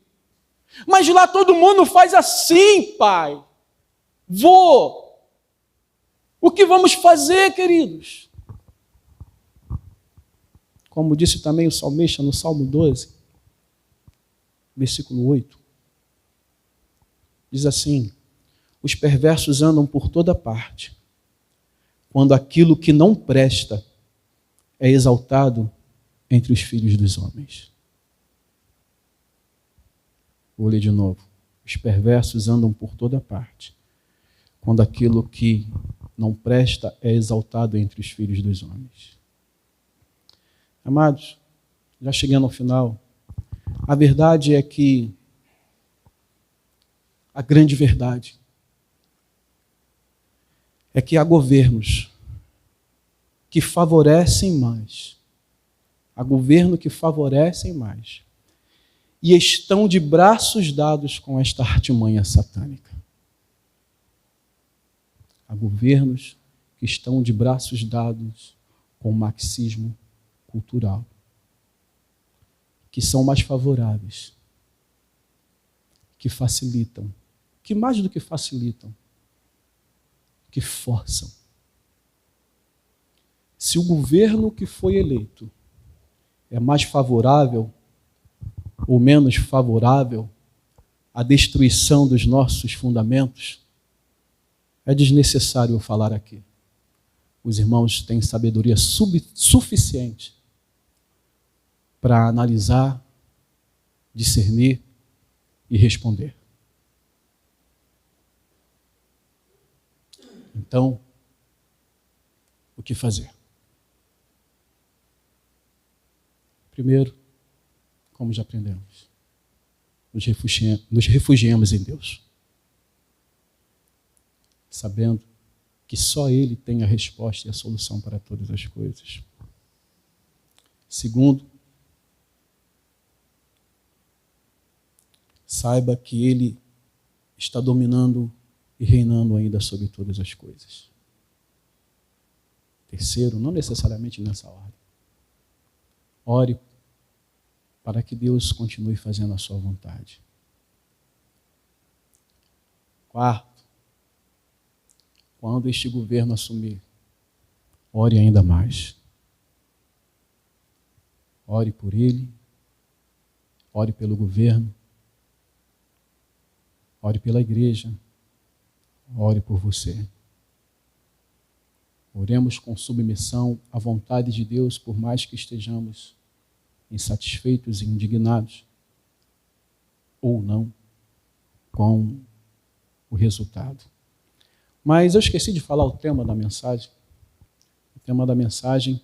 Mas lá todo mundo faz assim, pai. Vô. O que vamos fazer, queridos? Como disse também o salmista no Salmo 12, versículo 8, diz assim, os perversos andam por toda parte, quando aquilo que não presta é exaltado entre os filhos dos homens. Vou ler de novo. Os perversos andam por toda parte, quando aquilo que não presta é exaltado entre os filhos dos homens. Amados, já chegando ao final, a verdade é que, a grande verdade, é que há governos que favorecem mais, há governos que favorecem mais, e estão de braços dados com esta artimanha satânica. Há governos que estão de braços dados com o marxismo cultural, que são mais favoráveis, que facilitam, que mais do que facilitam, que forçam. Se o governo que foi eleito é mais favorável ou menos favorável à destruição dos nossos fundamentos, é desnecessário eu falar aqui. Os irmãos têm sabedoria suficiente para analisar, discernir e responder. Então, o que fazer? Primeiro, como já aprendemos, nos refugiemos em Deus, sabendo que só Ele tem a resposta e a solução para todas as coisas. Segundo, saiba que Ele está dominando e reinando ainda sobre todas as coisas. Terceiro, não necessariamente nessa ordem, ore para que Deus continue fazendo a sua vontade. Quarto, quando este governo assumir, ore ainda mais. Ore por ele, ore pelo governo, ore pela igreja, ore por você. Oremos com submissão à vontade de Deus, por mais que estejamos insatisfeitos e indignados, ou não, com o resultado. Mas eu esqueci de falar o tema da mensagem. O tema da mensagem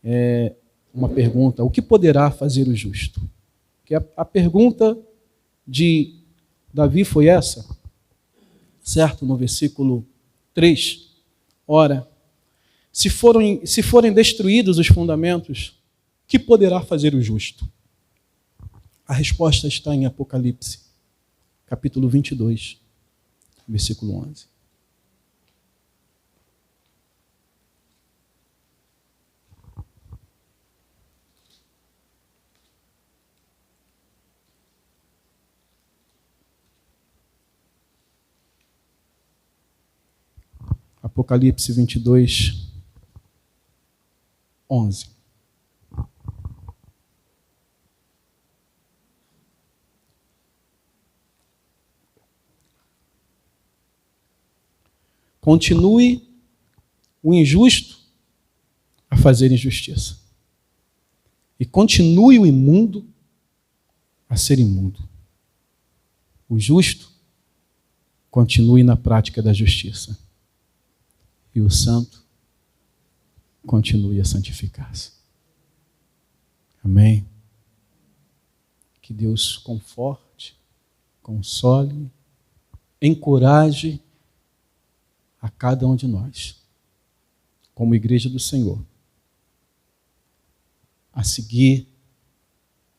é uma pergunta: o que poderá fazer o justo? Que a pergunta de Davi foi essa, certo? No versículo 3. Ora, se forem destruídos os fundamentos, que poderá fazer o justo? A resposta está em Apocalipse, capítulo 22, versículo 11. Apocalipse 22, 11. Continue o injusto a fazer injustiça. E continue o imundo a ser imundo. O justo continue na prática da justiça. E o santo continue a santificar-se. Amém? Que Deus conforte, console, encoraje a cada um de nós, como igreja do Senhor, a seguir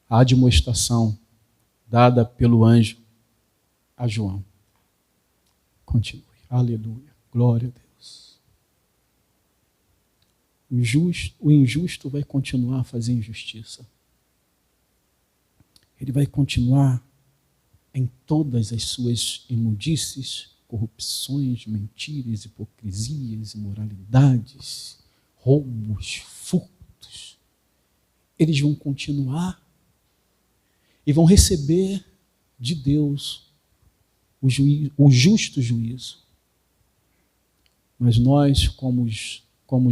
a admoestação dada pelo anjo a João. Continue. Aleluia. Glória a Deus. O injusto vai continuar a fazer injustiça. Ele vai continuar em todas as suas imundícies, corrupções, mentiras, hipocrisias, imoralidades, roubos, furtos. Eles vão continuar e vão receber de Deus o justo juízo. Mas nós, como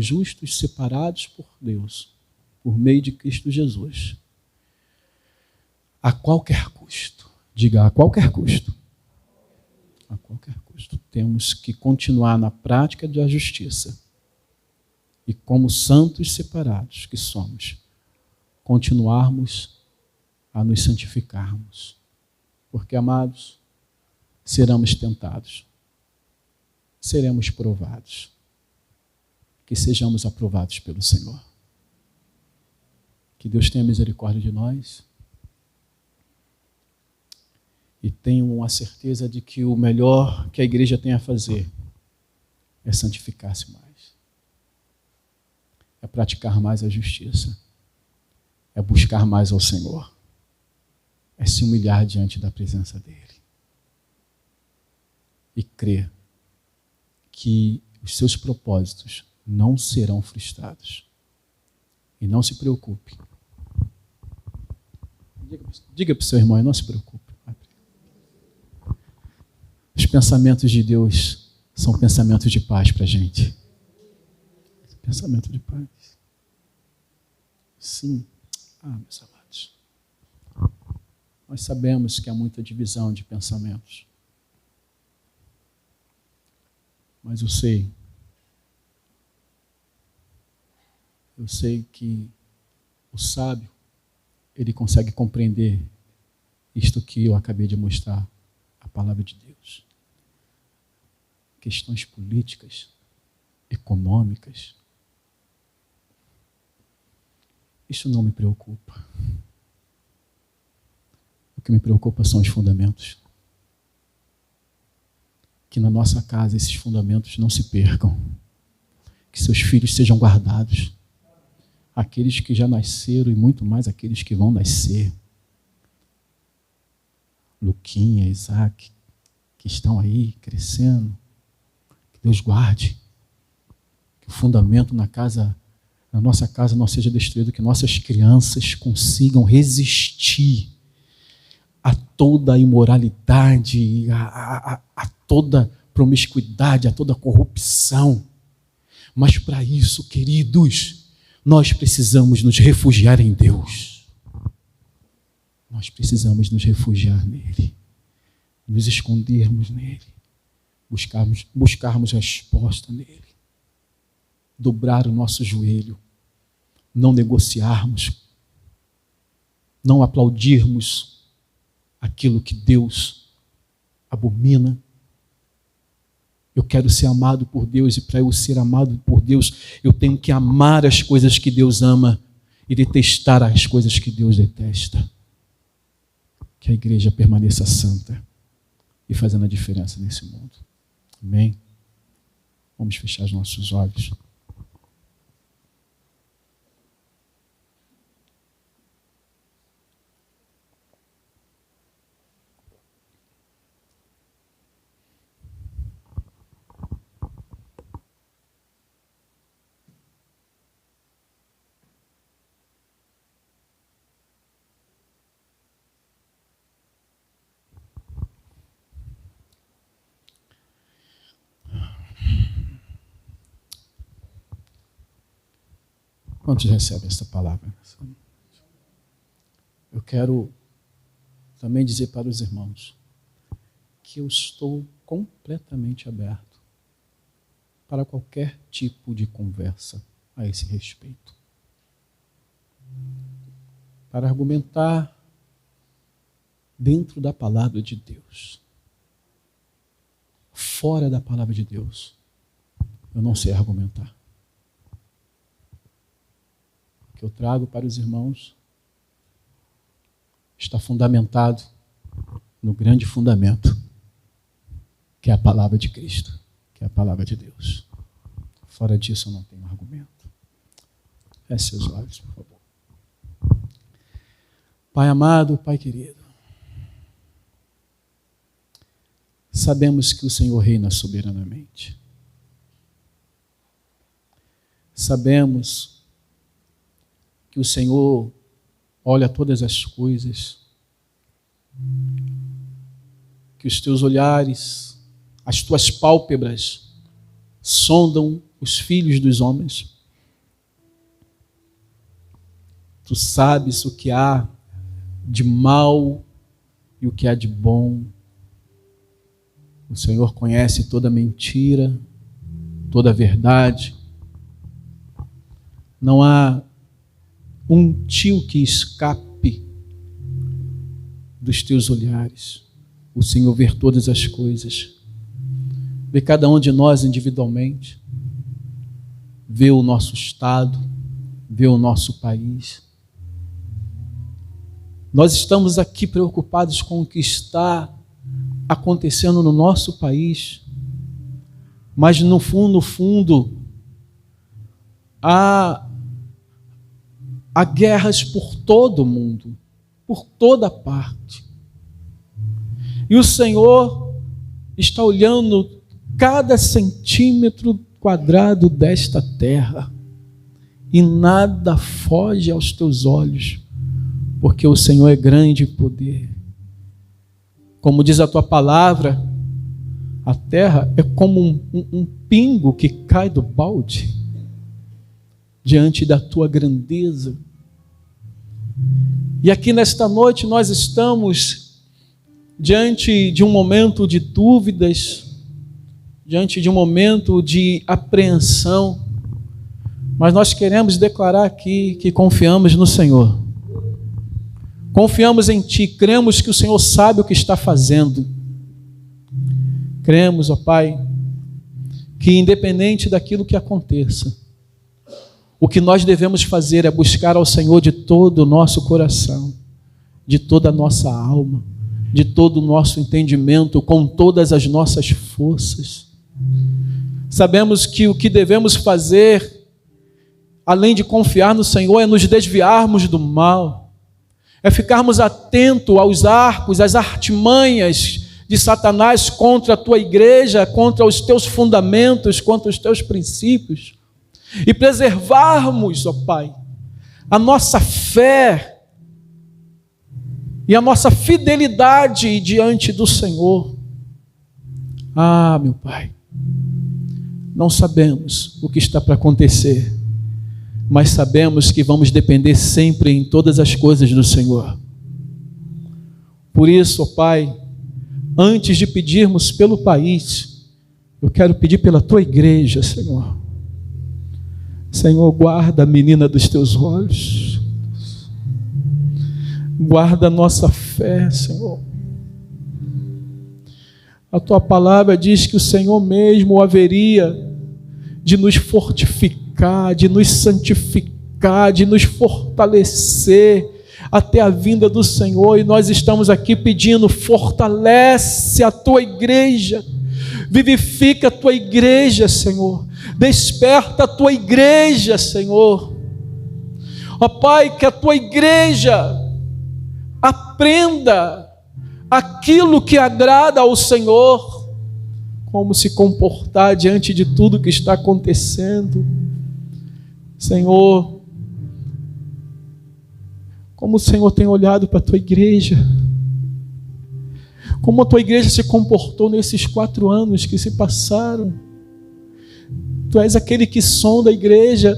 justos separados por Deus, por meio de Cristo Jesus, a qualquer custo, diga a qualquer custo, temos que continuar na prática da justiça e, como santos separados que somos, continuarmos a nos santificarmos. Porque, amados, seremos tentados, seremos provados. Que sejamos aprovados pelo Senhor. Que Deus tenha misericórdia de nós e tenham a certeza de que o melhor que a igreja tem a fazer é santificar-se mais, é praticar mais a justiça, é buscar mais ao Senhor, é se humilhar diante da presença dEle e crer que os seus propósitos não serão frustrados. E não se preocupe. Diga para o seu irmão, não se preocupe. Os pensamentos de Deus são pensamentos de paz para a gente. Pensamento de paz. Sim. Meus amados. Nós sabemos que há muita divisão de pensamentos. Mas eu sei que o sábio, ele consegue compreender isto que eu acabei de mostrar, a palavra de Deus. Questões políticas, econômicas. Isso não me preocupa. O que me preocupa são os fundamentos. Que na nossa casa esses fundamentos não se percam. Que seus filhos sejam guardados. Aqueles que já nasceram e muito mais aqueles que vão nascer. Luquinha, Isaac, que estão aí crescendo. Que Deus guarde. Que o fundamento na nossa casa não seja destruído, que nossas crianças consigam resistir a toda a imoralidade, a toda promiscuidade, a toda corrupção. Mas para isso, queridos, nós precisamos nos refugiar em Deus. Nós precisamos nos refugiar nele, nos escondermos nele, buscarmos resposta nele, dobrar o nosso joelho, não negociarmos, não aplaudirmos aquilo que Deus abomina. Eu quero ser amado por Deus, e para eu ser amado por Deus, eu tenho que amar as coisas que Deus ama e detestar as coisas que Deus detesta. Que a igreja permaneça santa e fazendo a diferença nesse mundo. Amém? Vamos fechar os nossos olhos. Quantos recebem esta palavra? Eu quero também dizer para os irmãos que eu estou completamente aberto para qualquer tipo de conversa a esse respeito. Para argumentar dentro da palavra de Deus. Fora da palavra de Deus, eu não sei argumentar. O que eu trago para os irmãos está fundamentado no grande fundamento, que é a palavra de Cristo, que é a palavra de Deus. Fora disso eu não tenho argumento. Feche seus olhos, por favor. Pai amado, Pai querido, sabemos que o Senhor reina soberanamente. Sabemos que o Senhor olha todas as coisas, que os teus olhares, as tuas pálpebras sondam os filhos dos homens. Tu sabes o que há de mal e o que há de bom. O Senhor conhece toda mentira, toda verdade. Não há um tio que escape dos teus olhares. O Senhor vê todas as coisas. Vê cada um de nós individualmente. Vê o nosso estado. Vê o nosso país. Nós estamos aqui preocupados com o que está acontecendo no nosso país. Mas no fundo, há guerras por todo o mundo, por toda parte. E o Senhor está olhando cada centímetro quadrado desta terra, e nada foge aos teus olhos, porque o Senhor é grande em poder. Como diz a tua palavra, a terra é como um pingo que cai do balde diante da tua grandeza. E aqui nesta noite nós estamos diante de um momento de dúvidas, diante de um momento de apreensão, mas nós queremos declarar aqui que confiamos no Senhor. Confiamos em Ti, cremos que o Senhor sabe o que está fazendo. Cremos, ó Pai, que independente daquilo que aconteça, o que nós devemos fazer é buscar ao Senhor de todo o nosso coração, de toda a nossa alma, de todo o nosso entendimento, com todas as nossas forças. Sabemos que o que devemos fazer, além de confiar no Senhor, é nos desviarmos do mal, é ficarmos atentos aos arcos, às artimanhas de Satanás contra a tua igreja, contra os teus fundamentos, contra os teus princípios, e preservarmos, ó Pai, a nossa fé e a nossa fidelidade diante do Senhor. Ah, meu Pai, não sabemos o que está para acontecer, mas sabemos que vamos depender sempre em todas as coisas do Senhor. Por isso, ó Pai, antes de pedirmos pelo país, Eu quero pedir pela tua igreja, Senhor. Senhor, guarda a menina dos teus olhos. Guarda a nossa fé, Senhor. A tua palavra diz que o Senhor mesmo haveria de nos fortificar, de nos santificar, de nos fortalecer até a vinda do Senhor. E nós estamos aqui pedindo: fortalece a tua igreja, vivifica a tua igreja, Senhor. Desperta a tua igreja, Senhor. Ó Pai, que a tua igreja aprenda aquilo que agrada ao Senhor, como se comportar diante de tudo que está acontecendo. Senhor, como o Senhor tem olhado para a tua igreja, como a tua igreja se comportou nesses 4 anos que se passaram. Tu és aquele que sonda a igreja.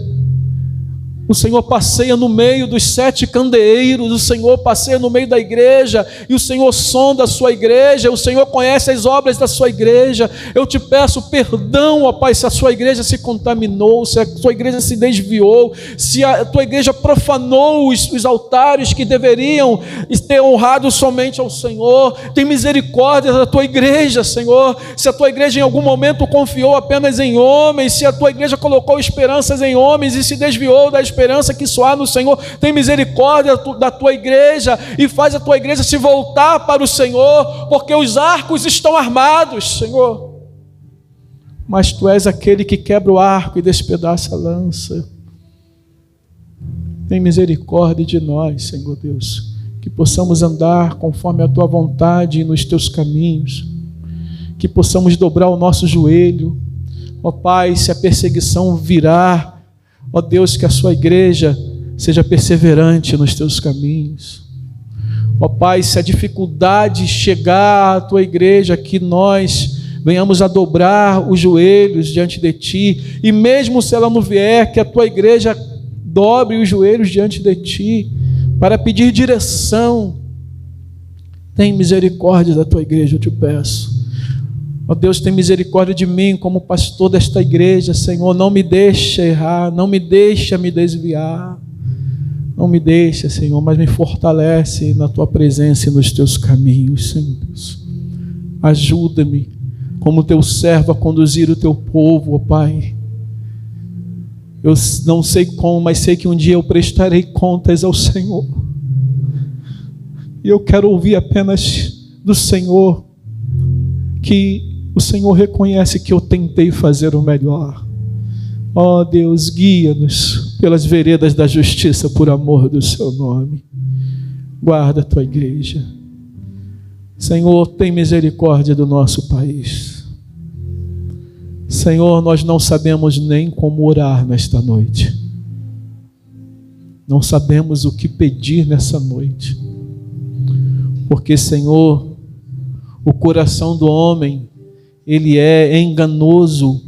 O Senhor passeia no meio dos 7 candeeiros, o Senhor passeia no meio da igreja, e o Senhor sonda a sua igreja, o Senhor conhece as obras da sua igreja. Eu te peço perdão, ó Pai, se a sua igreja se contaminou, se a sua igreja se desviou, se a tua igreja profanou os altares que deveriam ter honrado somente ao Senhor. Tem misericórdia da tua igreja, Senhor. Se a tua igreja em algum momento confiou apenas em homens, se a tua igreja colocou esperanças em homens e se desviou da esperança que só há no Senhor, tem misericórdia da tua igreja e faz a tua igreja se voltar para o Senhor, porque os arcos estão armados, Senhor, mas tu és aquele que quebra o arco e despedaça a lança. Tem misericórdia de nós, Senhor Deus, que possamos andar conforme a tua vontade nos teus caminhos, que possamos dobrar o nosso joelho. Ó Pai, se a perseguição virá, ó Deus, que a sua igreja seja perseverante nos teus caminhos. Ó Pai, se a dificuldade chegar à tua igreja, que nós venhamos a dobrar os joelhos diante de ti, e mesmo se ela não vier, que a tua igreja dobre os joelhos diante de ti, para pedir direção. Tem misericórdia da tua igreja, eu te peço. Ó Deus, tem misericórdia de mim como pastor desta igreja, Senhor. Não me deixa errar, não me deixa me desviar, não me deixa, Senhor, mas me fortalece na tua presença e nos teus caminhos, Senhor Deus. Ajuda-me como teu servo a conduzir o teu povo, ó Pai. Eu não sei como, mas sei que um dia eu prestarei contas ao Senhor, e eu quero ouvir apenas do Senhor que o Senhor reconhece que eu tentei fazer o melhor. Ó Deus, guia-nos pelas veredas da justiça por amor do seu nome. Guarda a tua igreja. Senhor, tem misericórdia do nosso país. Senhor, nós não sabemos nem como orar nesta noite. Não sabemos o que pedir nessa noite. Porque, Senhor, o coração do homem, ele é enganoso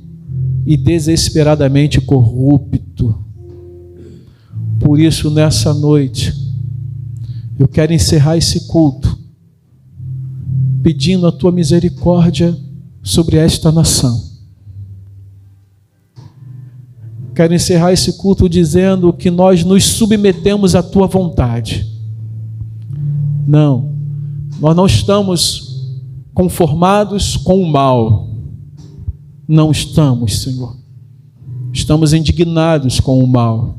e desesperadamente corrupto. Por isso, nessa noite, eu quero encerrar esse culto pedindo a tua misericórdia sobre esta nação. Quero encerrar esse culto dizendo que nós nos submetemos à tua vontade. Não, nós não estamos conformados com o mal. Não estamos, Senhor. Estamos indignados com o mal.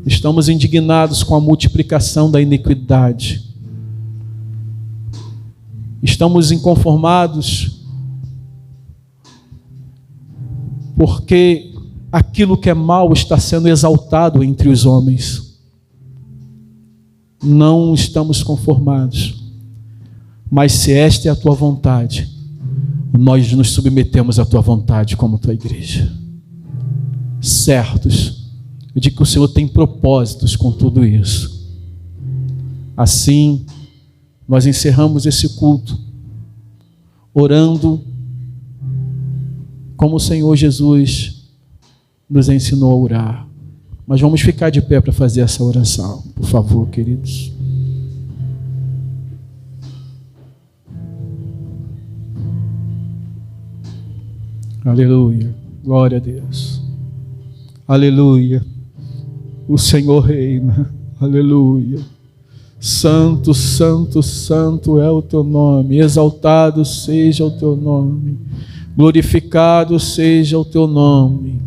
Estamos indignados com a multiplicação da iniquidade. Estamos inconformados porque aquilo que é mal está sendo exaltado entre os homens. Não estamos conformados. Mas se esta é a tua vontade, nós nos submetemos à tua vontade como tua igreja, certos de que o Senhor tem propósitos com tudo isso. Assim, nós encerramos esse culto orando como o Senhor Jesus nos ensinou a orar. Mas vamos ficar de pé para fazer essa oração, por favor, queridos. Aleluia. Glória a Deus. Aleluia. O Senhor reina. Aleluia. Santo, santo, santo é o teu nome. Exaltado seja o teu nome. Glorificado seja o teu nome.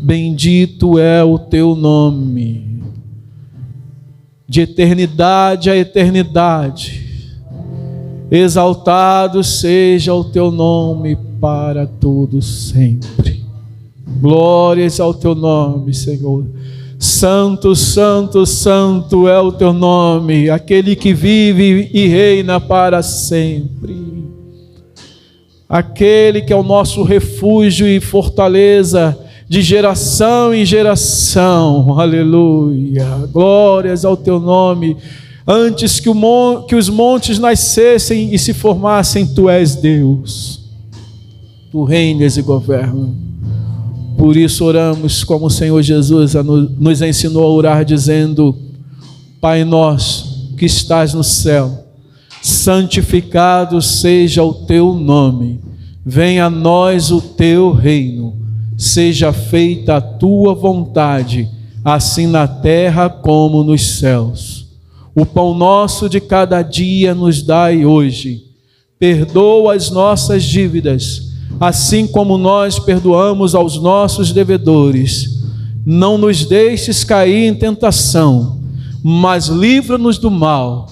Bendito é o teu nome. De eternidade a eternidade. Exaltado seja o teu nome para todo sempre. Glórias ao teu nome, Senhor. Santo, santo, santo é o teu nome, aquele que vive e reina para sempre. Aquele que é o nosso refúgio e fortaleza de geração em geração. Aleluia. Glórias ao teu nome. Antes que os montes nascessem e se formassem, tu és Deus. Tu reinas e governas. Por isso oramos como o Senhor Jesus nos ensinou a orar, dizendo: Pai nosso que estás no céu, santificado seja o teu nome. Venha a nós o teu reino. Seja feita a tua vontade, assim na terra como nos céus. O pão nosso de cada dia nos dai hoje. Perdoa as nossas dívidas, assim como nós perdoamos aos nossos devedores. Não nos deixes cair em tentação, mas livra-nos do mal,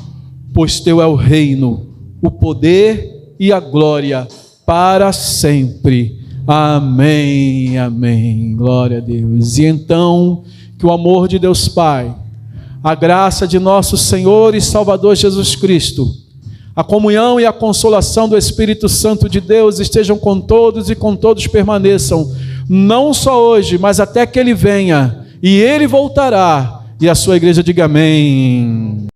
pois teu é o reino, o poder e a glória para sempre. Amém, amém. Glória a Deus. E então, que o amor de Deus Pai, a graça de nosso Senhor e Salvador Jesus Cristo, a comunhão e a consolação do Espírito Santo de Deus estejam com todos e com todos permaneçam, não só hoje, mas até que Ele venha, e Ele voltará, e a sua igreja diga amém.